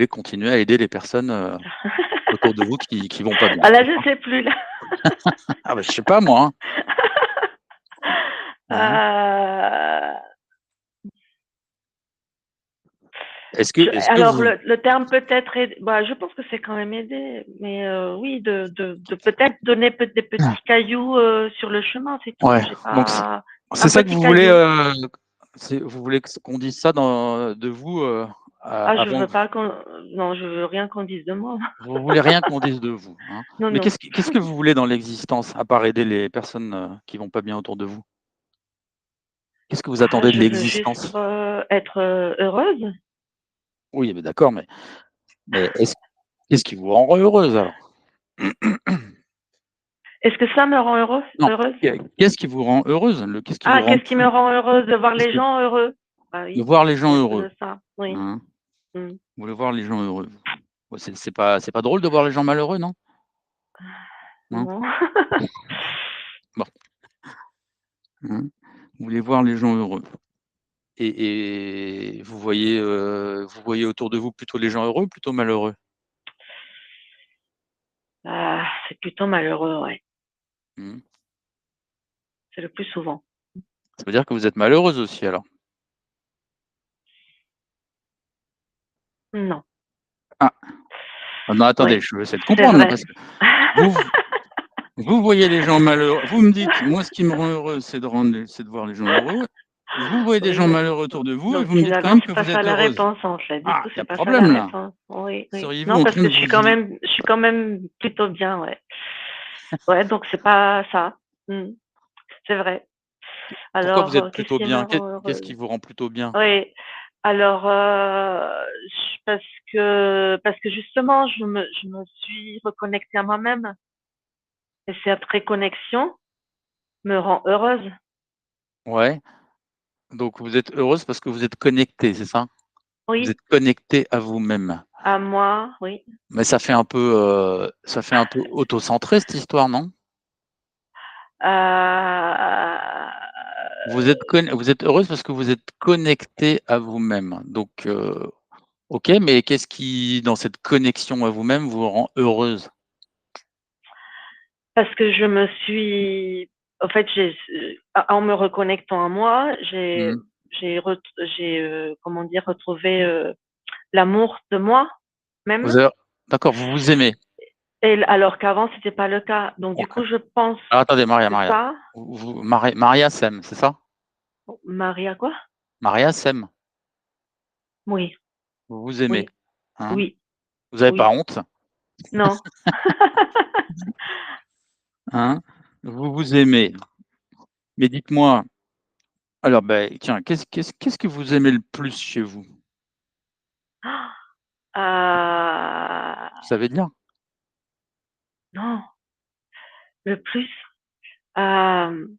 continuer à aider les personnes, autour de vous qui vont pas bien, Ah là, c'est je ça? sais plus là. Ah bah, je sais pas moi, hein. Heu, Est-ce que alors vous le terme peut-être bah, je pense que c'est quand même aider, mais oui, de peut-être donner des petits cailloux, sur le chemin, c'est tout. ouais, J'ai donc pas c'est un ça que petit vous voulez, caillou. vous voulez qu'on dise ça de vous, Ah, je avant veux que pas qu'on non, je veux rien qu'on dise de moi. vous voulez rien qu'on dise de vous, hein? Non, Mais non. qu'est-ce que vous voulez dans l'existence, à part aider les personnes, qui vont pas bien autour de vous? Qu'est-ce que vous Ah, attendez de je veux juste, l'existence? être, heureuse. Oui, mais d'accord, mais qu'est-ce qui vous rend heureuse alors? Est-ce que ça me rend Non, heureuse? qu'est-ce qui vous rend heureuse? Qu'est-ce qui vous Ah, rend qu'est-ce qui me plus rend heureuse? De voir qu'est-ce les que gens heureux. Bah de oui, voir les ça gens va être heureux, de ça, oui. hein? Mmh. Vous voulez voir les gens heureux. Bah, c'est pas drôle de voir les gens malheureux, non? Hein? Non. Bon, hein? Vous voulez voir les gens heureux et vous voyez autour de vous plutôt les gens heureux ou plutôt malheureux? Ah, c'est plutôt malheureux, ouais, Mmh. c'est le plus souvent. Ça veut dire que vous êtes malheureuse aussi alors? Non, Ah! Ah non, attendez, ouais, je veux essayer de c'est comprendre là vrai. parce que vous vous voyez les gens malheureux, vous me dites: «Moi ce qui me rend heureux c'est de voir les gens heureux». Vous voyez des Oui, gens mais malheureux autour de vous et donc vous me dites quand finalement, même c'est que pas vous ça êtes la heureuse. réponse, en fait. Du Ah, coup, il y a c'est pas ça la problème là. réponse. Oui, oui. Seriez-vous Non, en parce train que de vous il je suis quand même plutôt bien, ouais. Ouais, donc c'est pas ça. Mmh, c'est vrai. pourquoi vous Alors, êtes qu'est-ce plutôt qui me bien? rend Qu'est-ce qui heureuse? vous rend plutôt bien? Oui, alors, j parce que justement, je me suis reconnectée à moi-même et cette réconnexion me rend heureuse. Ouais, donc vous êtes heureuse parce que vous êtes connectée, c'est ça? Vous Oui, êtes connectée à vous-même. à moi, oui. Mais ça fait un peu auto-centré cette histoire, non? Vous êtes heureuse parce que vous êtes connectée à vous-même. Donc, OK, mais qu'est-ce qui, dans cette connexion à vous-même, vous rend heureuse? Parce que je me suis en fait, en me reconnectant à moi, Mmh. comment dire? Retrouvé, l'amour de moi-même Vous avez d'accord, vous vous aimez. alors qu'avant, c'était pas le cas. Donc du OK. coup, je pense Alors attendez, Maria, que Maria, ça Maria s'aime, c'est ça? Maria quoi? Maria s'aime, Oui, vous vous aimez, oui, hein? oui, Vous avez pas oui, honte, non. hein? Vous vous aimez. Mais dites-moi, alors, beh, tiens, qu'est-ce que vous aimez le plus chez vous? Vous Ah, savez dire? non, le plus, hem,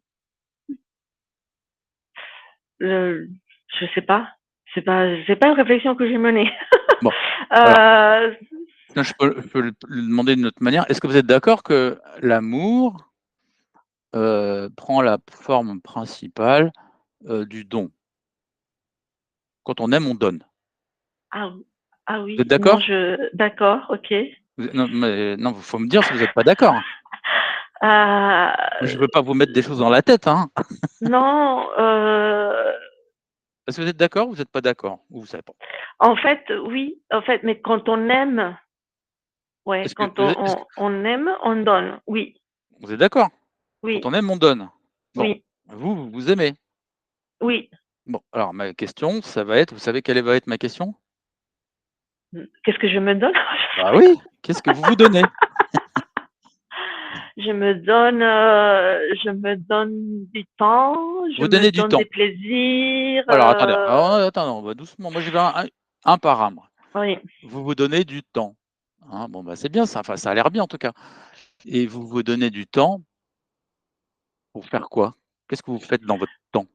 le je sais pas. C'est pas une réflexion que j'ai menée. Bon, alors, Heu, tiens, je peux le demander d'une autre manière. Est-ce que vous êtes d'accord que l'amour, prend la forme principale, du don? Quand on aime, on donne. ah ah Vous êtes oui, non, d'accord? d'accord, OK. Non, mais non, faut me dire si vous êtes pas d'accord. Je Heu, veux pas vous mettre des choses dans la tête, hein. non, Est-ce que vous êtes d'accord ou vous êtes pas d'accord? Ou vous savez pas? en fait, oui, en fait, mais quand on aime, ouais, Est-ce que quand on aime, on donne. Oui, vous êtes d'accord? Quand oui, on aime, on donne. Bon, oui, vous aimez. oui. Bon, alors ma question, ça va être, vous savez quelle va être ma question? Qu'est-ce que je me donne? Bah oui, qu'est-ce que vous vous donnez? Je me donne du temps, je Vous me donnez du donne temps. des plaisirs, Alors attendez, alors attends, on va doucement, moi j'y vais un par un moi. oui, Vous vous donnez du temps, hein, bon, bah, c'est bien ça, enfin ça a l'air bien en tout cas et vous vous donnez du temps pour faire quoi? Qu'est-ce que vous faites dans votre temps,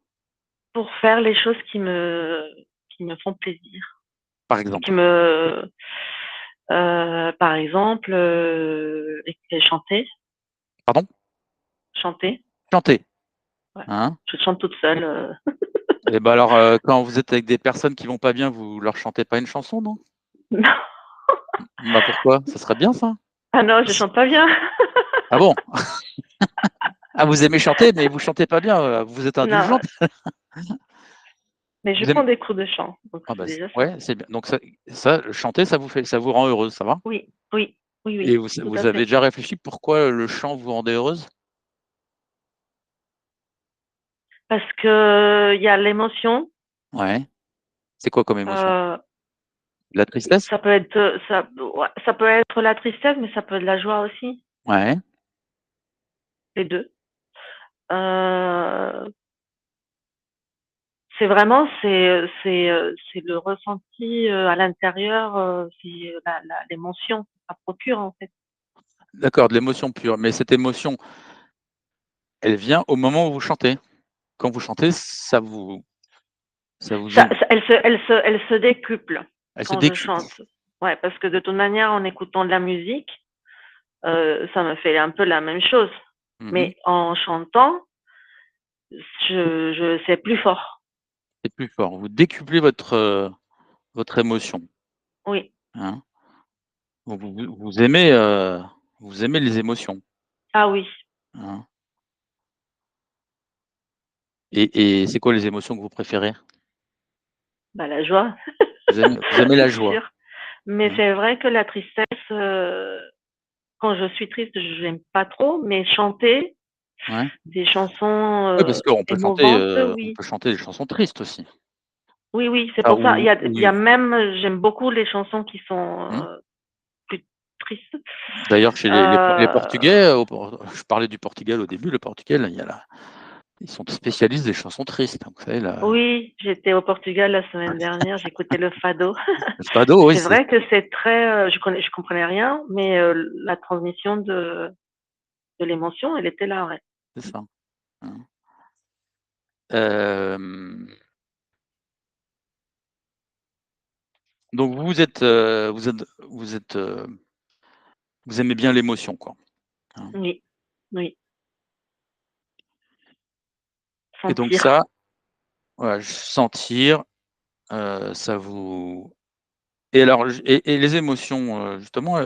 pour faire les choses qui me font plaisir par et qui exemple? me par exemple, écouter chanter, Pardon? chanter, Chanter, ouais. hein? Je chante toute seule, Et bah, alors, quand vous êtes avec des personnes qui vont pas bien, vous leur chantez pas une chanson, non? non, Bah, pourquoi? Ça serait bien ça. ah non, je chante pas bien. Ah bon? Ah, vous aimez chanter, mais vous chantez pas bien, vous êtes Non, indulgente? mais je Vous aimez prends des cours de chant, donc ah c'est bah, déjà ça. ouais, c'est bien. Donc chanter, ça vous rend heureuse, ça va? Oui, oui, oui, Et oui, tout à vous avez fait. déjà réfléchi pourquoi le chant vous rendait heureuse? Parce qu'il y a l'émotion, Ouais. C'est quoi comme émotion? heu, De la tristesse? ça peut être, ouais, ça peut être la tristesse, mais ça peut être la joie aussi, Ouais. les 2. Heu, c'est vraiment c'est le ressenti, à l'intérieur, c'est la l'émotion que ça procure, en fait. d'accord, de l'émotion pure, mais cette émotion, elle vient au moment où vous chantez? Quand vous chantez, ça vous é Elle se décuple elle se quand je décuple? chante. Ouais, parce que de toute manière, en écoutant de la musique, ça me fait un peu la même chose. Mmh. Mais en chantant, c'est plus fort. C'est plus fort. Vous décuplez votre émotion, Oui. hein? Donc vous aimez les émotions, Ah oui, hein? Et c'est quoi les émotions que vous préférez? bah, la joie, Vous aimez la c'est joie, sûr. Mais hein? c'est vrai que la tristesse, quand je suis triste, j'aime pas trop, mais chanter Ouais? des chansons, Oui, parce qu'on peut chanter, émouvantes, on oui. peut chanter des chansons tristes aussi. Oui, oui, c'est Ah pour ça. ou Il y a même j'aime beaucoup les chansons qui sont, mmh. plus tristes. D'ailleurs chez les Heu, Portugais, je parlais du Portugal au début, le Portugal, il y a la ils sont spécialistes des chansons tristes, hein, vous savez la oui, j'étais au Portugal la semaine dernière, j'écoutais le fado. le fado, oui, C'est vrai que c'est très, je comprenais rien, mais la transmission de l'émotion, elle était là, ouais. c'est ça, hein. Hem, donc vous aimez bien l'émotion, quoi, hein? Oui, oui, Et donc sentir. ça, voilà, sentir, ça vous et alors j et les émotions, justement,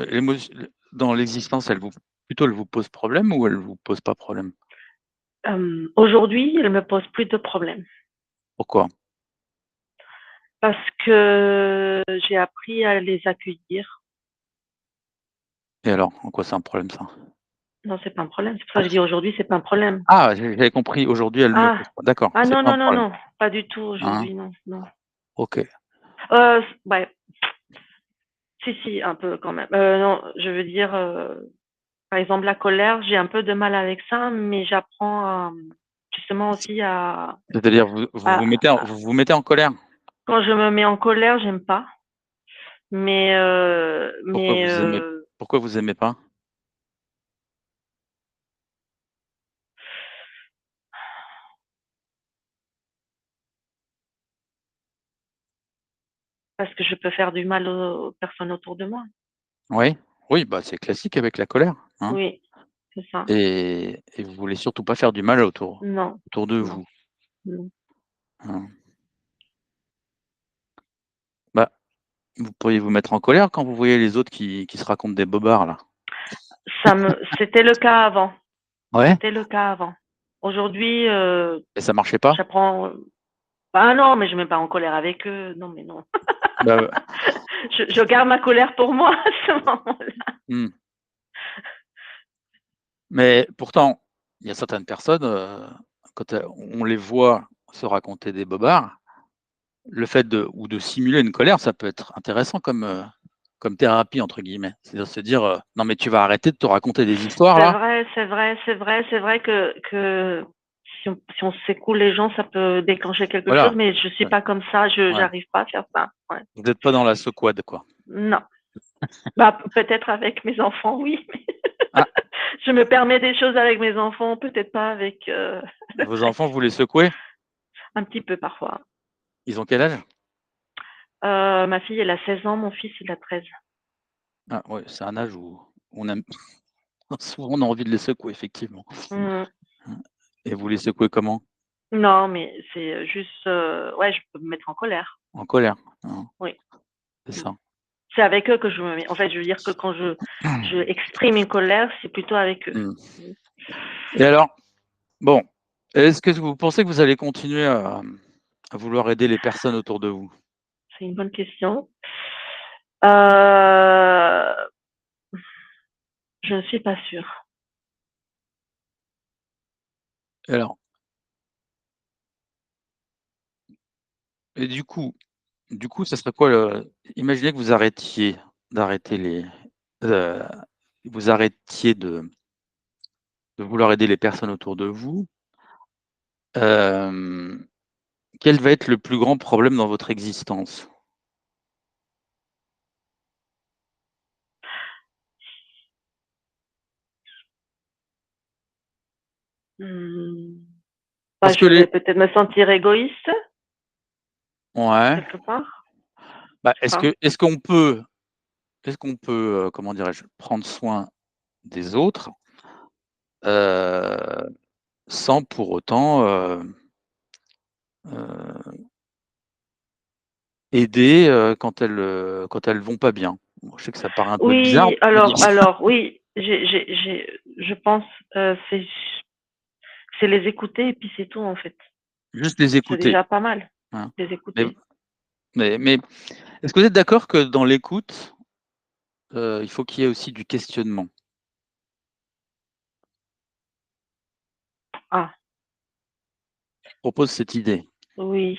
dans l'existence, elles vous posent problème ou elles vous posent pas problème? Aujourd'hui, elle me pose plus de problèmes Pourquoi? parce que j'ai appris à les accueillir. Et alors, en quoi c'est un problème ça? Non, c'est pas un problème. C'est pour ça que je dis aujourd'hui, c'est pas un problème. Ah, j'avais compris, aujourd'hui elles ne Ah! posent pas d'accord, Ah c'est non, pas un non, non, problème, non, pas du tout hein? aujourd'hui, non, non. OK. Ouais, si, si, un peu quand même. Non, je veux dire, par exemple, la colère, j'ai un peu de mal avec ça, mais j'apprends à, justement aussi C'est-à-dire vous vous mettez en colère? quand je me mets en colère, j'aime pas, mais Pourquoi vous aimez pas? parce que je peux faire du mal aux personnes autour de moi. Oui? Oui, bah, c'est classique avec la colère, hein? Oui, c'est ça. Et vous voulez surtout pas faire du mal Non, autour de non, vous, non. hein? Bah, vous pourriez vous mettre en colère quand vous voyez les autres qui se racontent des bobards là. C'était le cas avant. Ouais? C'était le cas avant. Aujourd'hui, Et ça marchait pas? j'apprends. Ah non, mais je me mets pas en colère avec eux. Non, mais non. Bah, Je garde ma colère pour moi à ce moment-là. mmh. Mais pourtant, il y a certaines personnes, quand, on les voit se raconter des bobards, le fait de simuler une colère, ça peut être intéressant comme «thérapie» entre guillemets. C'est-à-dire se dire, «Non mais tu vas arrêter de te raconter des histoires C'est là?» vrai, c'est vrai, c'est vrai, c'est vrai que si on secoue les gens, ça peut déclencher quelque chose, Voilà, mais je suis ouais, pas comme ça, je ouais. j'arrive pas à faire ça. Ouais. Vous êtes pas dans la secouade quoi. Non. Bah, peut-être avec mes enfants, oui, mais Ah, je me permets des choses avec mes enfants, peut-être pas avec, le vos reste. enfants, vous les secouez? Un petit peu parfois. Ils ont quel âge? Ma fille, elle a 16 ans, mon fils, il a 13. Ah ouais, c'est un âge où on aime souvent on a envie de les secouer effectivement. Mmh. Mmh. Et vous les secouez comment? Non, mais c'est, juste, ouais, je peux me mettre en colère. En colère? Hein, Oui. c'est Mmh. ça. C'est avec eux que je me mets en fait, je veux dire que quand je exprime une colère, c'est plutôt avec eux. Mmh. Mmh. Et alors, bon, est-ce que vous pensez que vous allez continuer à vouloir aider les personnes autour de vous? C'est une bonne question. Heu, je ne suis pas sûre. Et alors et du coup, ça serait quoi imaginez que heu, vous arrêtiez de vouloir aider les personnes autour de vous. Hem, quel va être le plus grand problème dans votre existence? Mmh. Bah, Parce que je vais peut-être me sentir égoïste, ouais, quelque part, bah, je sais pas. est-ce qu'on peut, comment dirais-je, prendre soin des autres, heu, sans pour autant, heu, aider, quand elles vont pas bien? Bon, je sais que ça paraît un peu bizarre Oui, de dire ça. alors oui, je pense, c'est les écouter et puis c'est tout, en fait. Juste les C'est écouter, déjà pas mal, hein. les Mais écouter. mais est-ce que vous êtes d'accord que dans l'écoute, il faut qu'il y ait aussi du questionnement? Ah, Je propose cette idée. oui,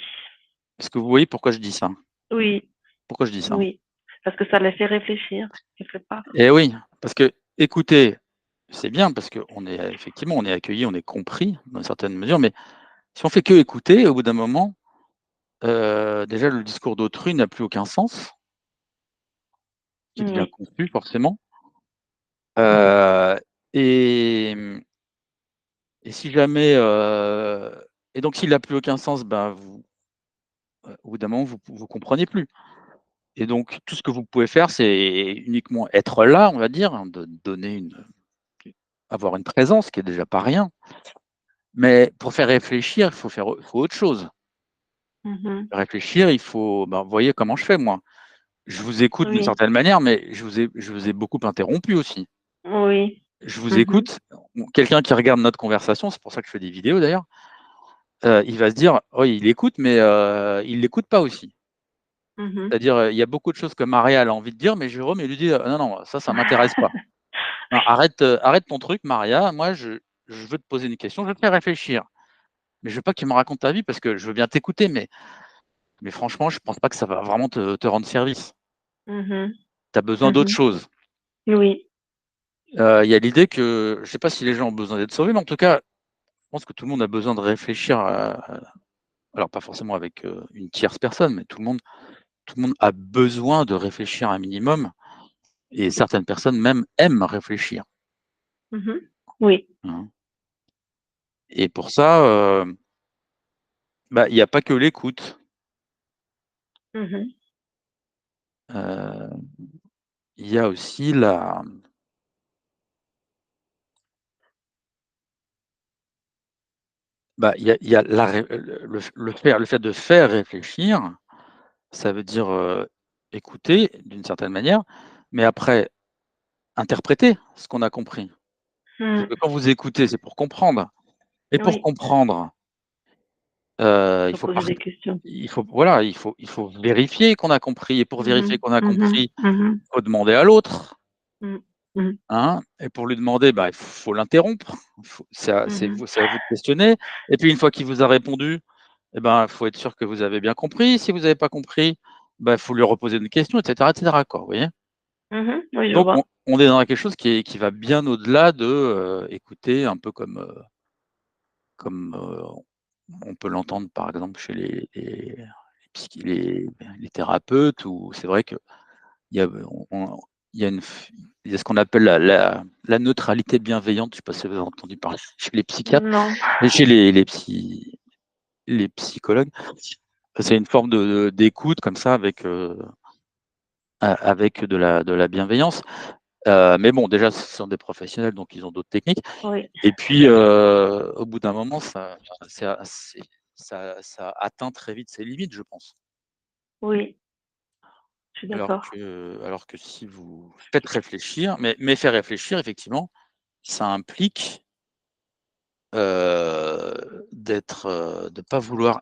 Est-ce que vous voyez pourquoi je dis ça? oui, Pourquoi je dis ça? oui, parce que ça les fait réfléchir, quelque part. Eh oui, parce que écouter, c'est bien parce qu'on est effectivement, on est accueilli, on est compris dans une certaine mesure, mais si on fait que écouter, au bout d'un moment, déjà le discours d'autrui n'a plus aucun sens, qui devient Oui. confus forcément, heu et et si jamais, et donc s'il n'a plus aucun sens, ben, au bout d'un moment, vous comprenez plus et donc tout ce que vous pouvez faire, c'est uniquement être là, on va dire, hein, de donner avoir une présence qui est déjà pas rien, mais pour faire réfléchir, il faut autre chose. Mmh. Réfléchir, il faut ben, vous voyez comment je fais moi. Je vous écoute d'une Oui, certaine manière, mais je vous ai beaucoup interrompu aussi. oui. Je vous Mmh. écoute, quelqu'un qui regarde notre conversation, c'est pour ça que je fais des vidéos d'ailleurs, il va se dire: «Oh, il écoute, mais il l'écoute pas aussi». Mmh. C'est-à-dire, il y a beaucoup de choses que Maria elle a envie de dire, mais Jérôme, il lui dit: «Non, non, ça m'intéresse pas. Non, arrête, arrête ton truc Maria, moi je veux te poser une question, je veux te faire réfléchir, mais je veux pas que tu me racontes ta vie parce que je veux bien t'écouter, mais franchement, je pense pas que ça va vraiment te rendre service. Mmh. Tu as besoin d'autre Mmh. chose». Oui. Il y a l'idée que je sais pas si les gens ont besoin d'être sauvés, mais en tout cas, je pense que tout le monde a besoin de réfléchir alors pas forcément avec, une tierce personne, mais tout le monde a besoin de réfléchir un minimum et certaines personnes même aiment réfléchir, Mmh. Oui. hein, et pour ça, bah, il y a pas que l'écoute, Mmh. heu, il y a aussi la bah, il y a la ré le fait de faire réfléchir, ça veut dire, écouter d'une certaine manière, mais après interpréter ce qu'on a compris. Parce Mmh. que quand vous écoutez, c'est pour comprendre et pour Oui. comprendre, il Faut faut poser part des questions. il faut voilà, il faut vérifier qu'on a compris et pour vérifier Mmh. qu'on a Mmh. compris, Mmh. il faut demander à l'autre, Mmh. Mmh. hein, et pour lui demander, bah, il faut l'interrompre. Faut Mmh. c'est à vous de questionner et puis une fois qu'il vous a répondu, et ben, il faut être sûr que vous avez bien compris. Si vous avez pas compris, bah, il faut lui reposer une question et cetera, quoi, vous voyez? Mmh. Oui, je Donc vois. on est dans quelque chose qui va bien au-delà de, écouter un peu comme, on peut l'entendre par exemple chez les thérapeutes où c'est vrai qu'il y a il y a une f il y a ce qu'on appelle la neutralité bienveillante, je ne sais pas si vous avez entendu parler chez les psychiatres Non. et chez les psychologues. C'est une forme d'écoute comme ça avec de la bienveillance. Mais bon, déjà, ce sont des professionnels, donc ils ont d'autres techniques. Oui. Et puis, au bout d'un moment, ça atteint très vite ses limites, je pense. Oui, je suis d'accord. Alors que si vous faites réfléchir, mais faire réfléchir, effectivement, ça implique, de pas vouloir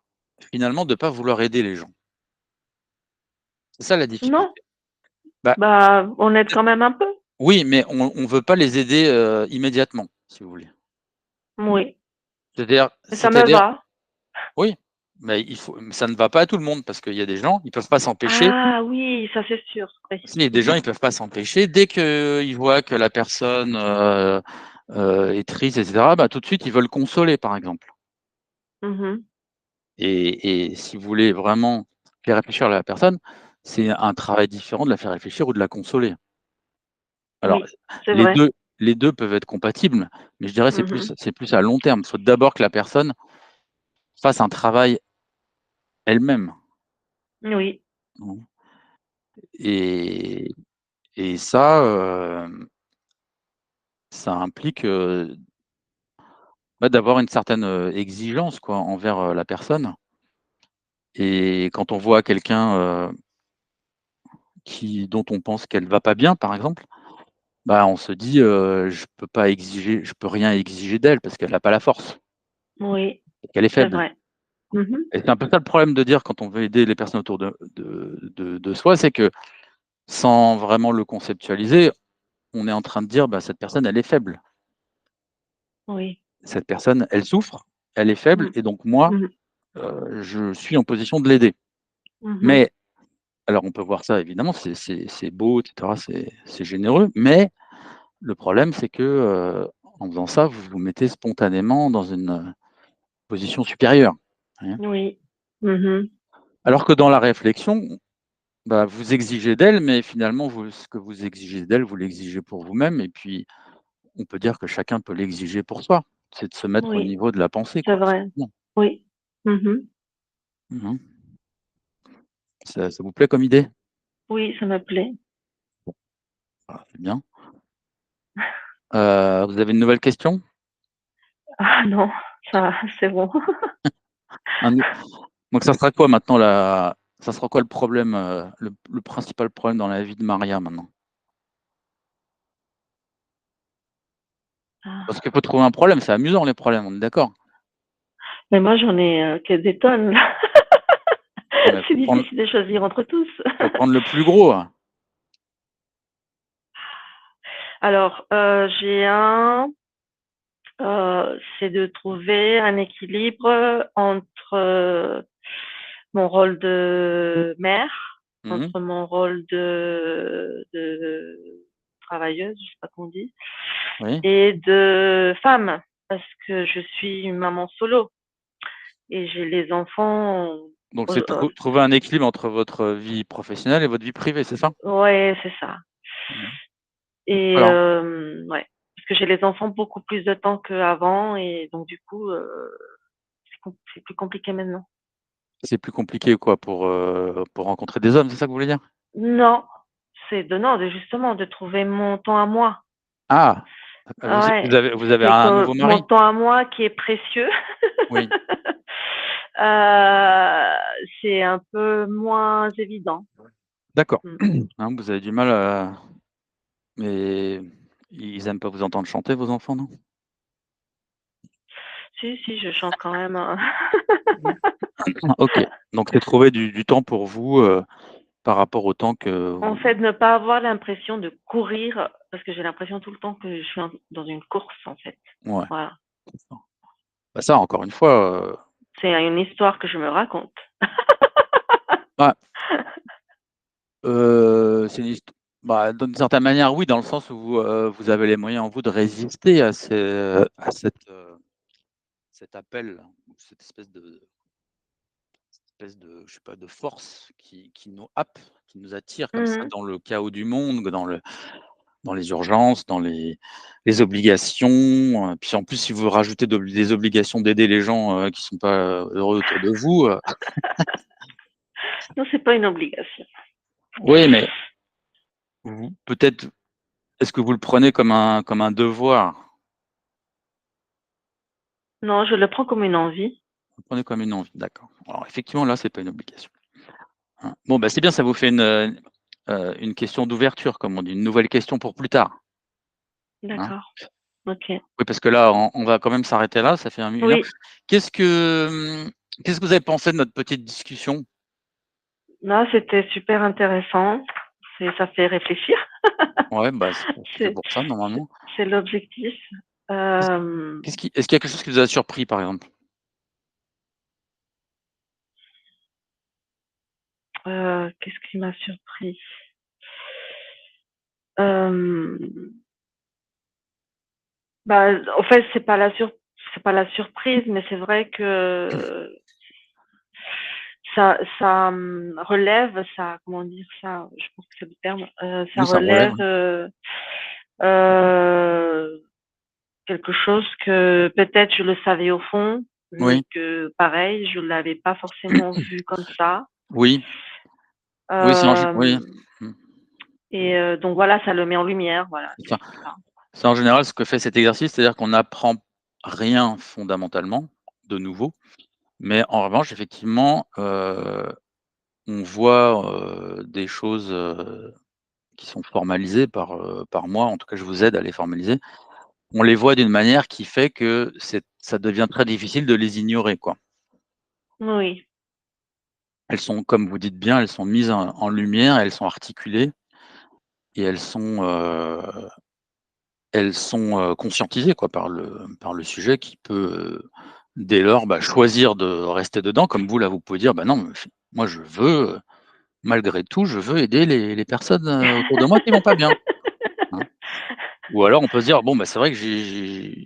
finalement, de pas vouloir aider les gens. C'est ça la Non, difficulté. Bah, bah, on aide quand même un peu. oui, mais on veut pas les aider, immédiatement, si vous voulez. Oui, C'est-à-dire mais ça me c'est-à-dire va. oui, mais ça ne va pas à tout le monde parce qu'il y a des gens, ils peuvent pas s'empêcher. Ah oui, ça c'est sûr, oui. Si, il y a des gens, Mmh. ils peuvent pas s'empêcher. Dès qu'ils voient que la personne, est triste et cetera, bah, tout de suite, ils veulent consoler, par exemple. Mmh. Et si vous voulez vraiment faire réfléchir la personne, c'est un travail différent de la faire réfléchir ou de la consoler. Alors Oui, c'est les vrai. 2, les 2 peuvent être compatibles, mais je dirais c'est Mmh. plus à long terme. Il faut d'abord que la personne fasse un travail elle-même. Oui, Mmh. Et ça, ça implique, d'avoir une certaine, exigence quoi envers, la personne. Et quand on voit quelqu'un, dont on pense qu'elle va pas bien par exemple, on se dit, je peux rien exiger d'elle parce qu'elle a pas la force, oui, qu'elle est c'est faible. vrai. Mmh. Et c'est un peu ça le problème de dire quand on veut aider les personnes autour de soi, c'est que sans vraiment le conceptualiser, on est en train de dire: «Cette personne, elle est faible. Oui. Cette personne, elle souffre, elle est faible Mmh. et donc moi, Mmh. je suis en position de l'aider». Mmh. Mais alors on peut voir ça évidemment, c'est beau et cetera, c'est généreux, mais le problème c'est que, en faisant ça, vous vous mettez spontanément dans une, position supérieure, hein. Oui. Mmh. Alors que dans la réflexion, vous exigez d'elle, mais finalement ce que vous exigez d'elle, vous l'exigez pour vous-même et puis on peut dire que chacun peut l'exiger pour soi. C'est de se mettre au Oui, niveau de la pensée c'est quoi, vrai. simplement. Oui. Mmh. Mmh. Ça vous plaît comme idée? Oui, ça me plaît. Ah, c'est bien. Vous avez une nouvelle question? Ah non, ça c'est bon. Un nou Donc ça sera quoi maintenant ça sera quoi le problème, le principal problème dans la vie de Maria maintenant? Parce Ah. qu'il faut trouver un problème, c'est amusant les problèmes, on est d'accord? Mais moi j'en ai, que des tonnes. Ouais, mais C'est difficile de choisir entre tous. faut prendre le plus gros, hein. Alors, c'est de trouver un équilibre entre, mon rôle de mère, Mmh mh. entre mon rôle de travailleuse, je sais pas comment on dit, Oui. et de femme, parce que je suis une maman solo et j'ai les enfants, Donc c'est heu, trouver un équilibre entre votre vie professionnelle et votre vie privée, c'est ça? ouais, c'est ça. Mmh. Et Alors, ouais, parce que j'ai les enfants beaucoup plus de temps qu'avant et donc du coup, c'est plus compliqué maintenant. c'est plus compliqué quoi pour rencontrer des hommes, c'est ça que vous voulez dire? Non, c'est de non, de justement de trouver mon temps à moi. Ah! Ouais, Vous avez c'est un que nouveau mon mari? temps à moi qui est précieux, Oui, c'est un peu moins évident. d'accord. Mmh. Hein, vous avez du mal à mais ils aiment pas vous entendre chanter vos enfants, non? Si, si, je chante quand même, hein. OK, donc c'est trouver du temps pour vous, par rapport au temps que En vous fait, ne pas avoir l'impression de courir, parce que j'ai l'impression tout le temps que je suis dans une course, en fait. ouais, Voilà. c'est ça. Ça encore une fois, C'est une histoire que je me raconte. bah, c'est une hist d'une certaine manière, oui, dans le sens où vous avez les moyens en vous de résister à cet appel, cette espèce de, je sais pas, de force qui nous happe, qui nous attire comme ça Mmh. dans le chaos du monde, dans les urgences, dans les obligations, puis en plus, si vous rajoutez des obligations d'aider les gens, qui sont pas heureux autour de vous, Non, c'est pas une obligation. oui, mais vous peut-être est-ce que vous le prenez comme un devoir? Non, je le prends comme une envie. Vous le prenez comme une envie, d'accord. Alors effectivement, là, c'est pas une obligation, hein. Bon, c'est bien, ça vous fait une question d'ouverture, comme on dit, une nouvelle question pour plus tard, hein? D'accord. OK. Oui, parce que là, on va quand même s'arrêter là, ça fait 1 heure. Oui. Qu'est-ce que, qu'est-ce que vous avez pensé de notre petite discussion? Non, c'était super intéressant. Ça fait réfléchir. Ouais, c'est fait C'est pour ça c'est normalement. c'est l'objectif. Qu'est-ce Hem, est-ce qu'il y a quelque chose qui vous a surpris, par exemple? Qu'est-ce qui m'a surpris? Hem, en fait, c'est pas la surprise, mais c'est vrai que relève ça, comment dire ça? Je pense que c'est le terme, ça Oui, ça relève, relève, ouais. Heu, quelque chose que peut-être je le savais au fond, mais Oui, que pareil, je l'avais pas forcément vu comme ça. oui, oui, oui, Hem mmh, et donc voilà, ça le met en lumière, voilà, c'est c'est ça. ça. C'est en général ce que fait cet exercice, c'est-à-dire qu'on n'apprend rien fondamentalement de nouveau, mais en revanche, effectivement, on voit, des choses, qui sont formalisées par moi, en tout cas je vous aide à les formaliser. On les voit d'une manière qui fait que ça devient très difficile de les ignorer, quoi. Oui, Elles sont, comme vous dites bien, elles sont mises en lumière, elles sont articulées et elles sont, conscientisées, quoi, par le sujet qui peut, dès lors, bah, choisir de rester dedans. Comme vous, là, vous pouvez dire: «Bah, non, mais moi je veux, malgré tout, je veux aider les personnes, autour de moi qui vont pas bien», hein. Ou alors on peut se dire: «Bon, bah, c'est vrai que je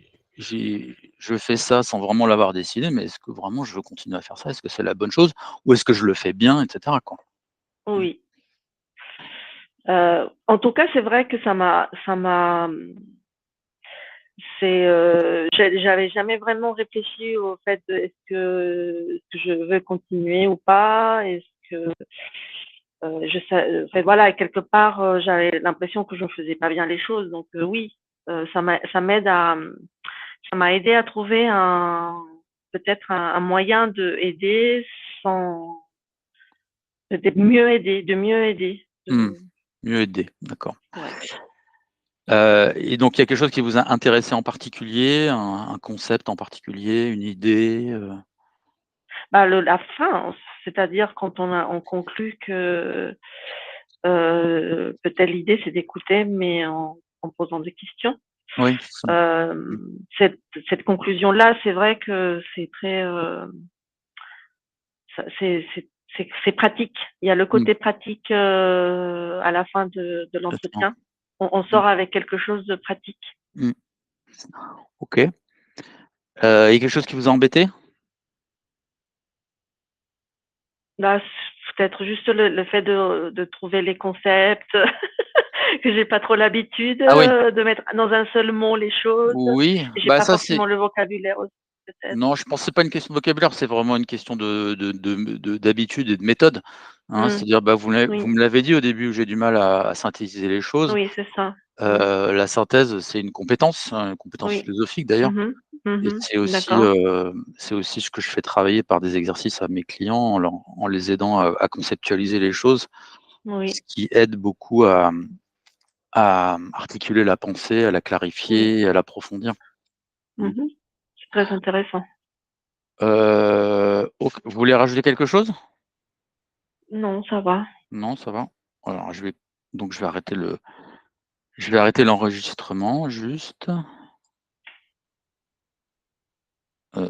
fais ça sans vraiment l'avoir décidé, mais est-ce que vraiment je veux continuer à faire ça? Est-ce que c'est la bonne chose? Ou est-ce que je le fais bien?» et cetera, quoi. Mmh. oui. En tout cas, c'est vrai que j'avais jamais vraiment réfléchi au fait de est-ce que je veux continuer ou pas? Est-ce que, enfin voilà, quelque part, j'avais l'impression que je ne faisais pas bien les choses donc oui, ça m'aide ça m'a aidé à trouver peut-être un moyen de aider sans peut-être de mieux aider, Mmh. Mieux aider, d'accord. ouais. Et donc il y a quelque chose qui vous a intéressé en particulier, un concept en particulier, une idée, Bah, la fin, c'est-à-dire quand on conclut que, peut-être l'idée c'est d'écouter, mais en posant des questions. Oui, c'est ça. Mmh. Hem, cette conclusion-là, c'est vrai que c'est très, ça c'est pratique. Il y a le Mmh. côté pratique, à la fin de C'est ça. l'entretien. On Mmh. sort avec quelque chose de pratique. Mmh. OK. Il y a quelque chose qui vous a embêté? Là, peut-être juste le fait de trouver les concepts, que j'ai pas trop l'habitude, Ah oui, de mettre dans un seul mot les choses oui, et j'ai bah, pas ça c'est forcément le vocabulaire aussi peut-être. non, je pense que c'est pas une question de vocabulaire, c'est vraiment une question d'habitude et de méthode, hein. Mmh. C'est-à-dire, bah, vous Oui, me l'avez dit au début, j'ai du mal à synthétiser les choses. oui, c'est ça. Mmh. La synthèse, c'est une compétence Oui. philosophique d'ailleurs. Mmh mh. Et Mmh. D'accord. c'est aussi ce que je fais travailler par des exercices à mes clients en les aidant à conceptualiser les choses, ce Oui. qui aide beaucoup à articuler la pensée, à la Oui. clarifier et à l'approfondir. Mmh. Mmh. C'est très intéressant. OK, vous voulez rajouter quelque chose? Non, ça va. Non, ça va? Alors je vais arrêter l'enregistrement juste, heu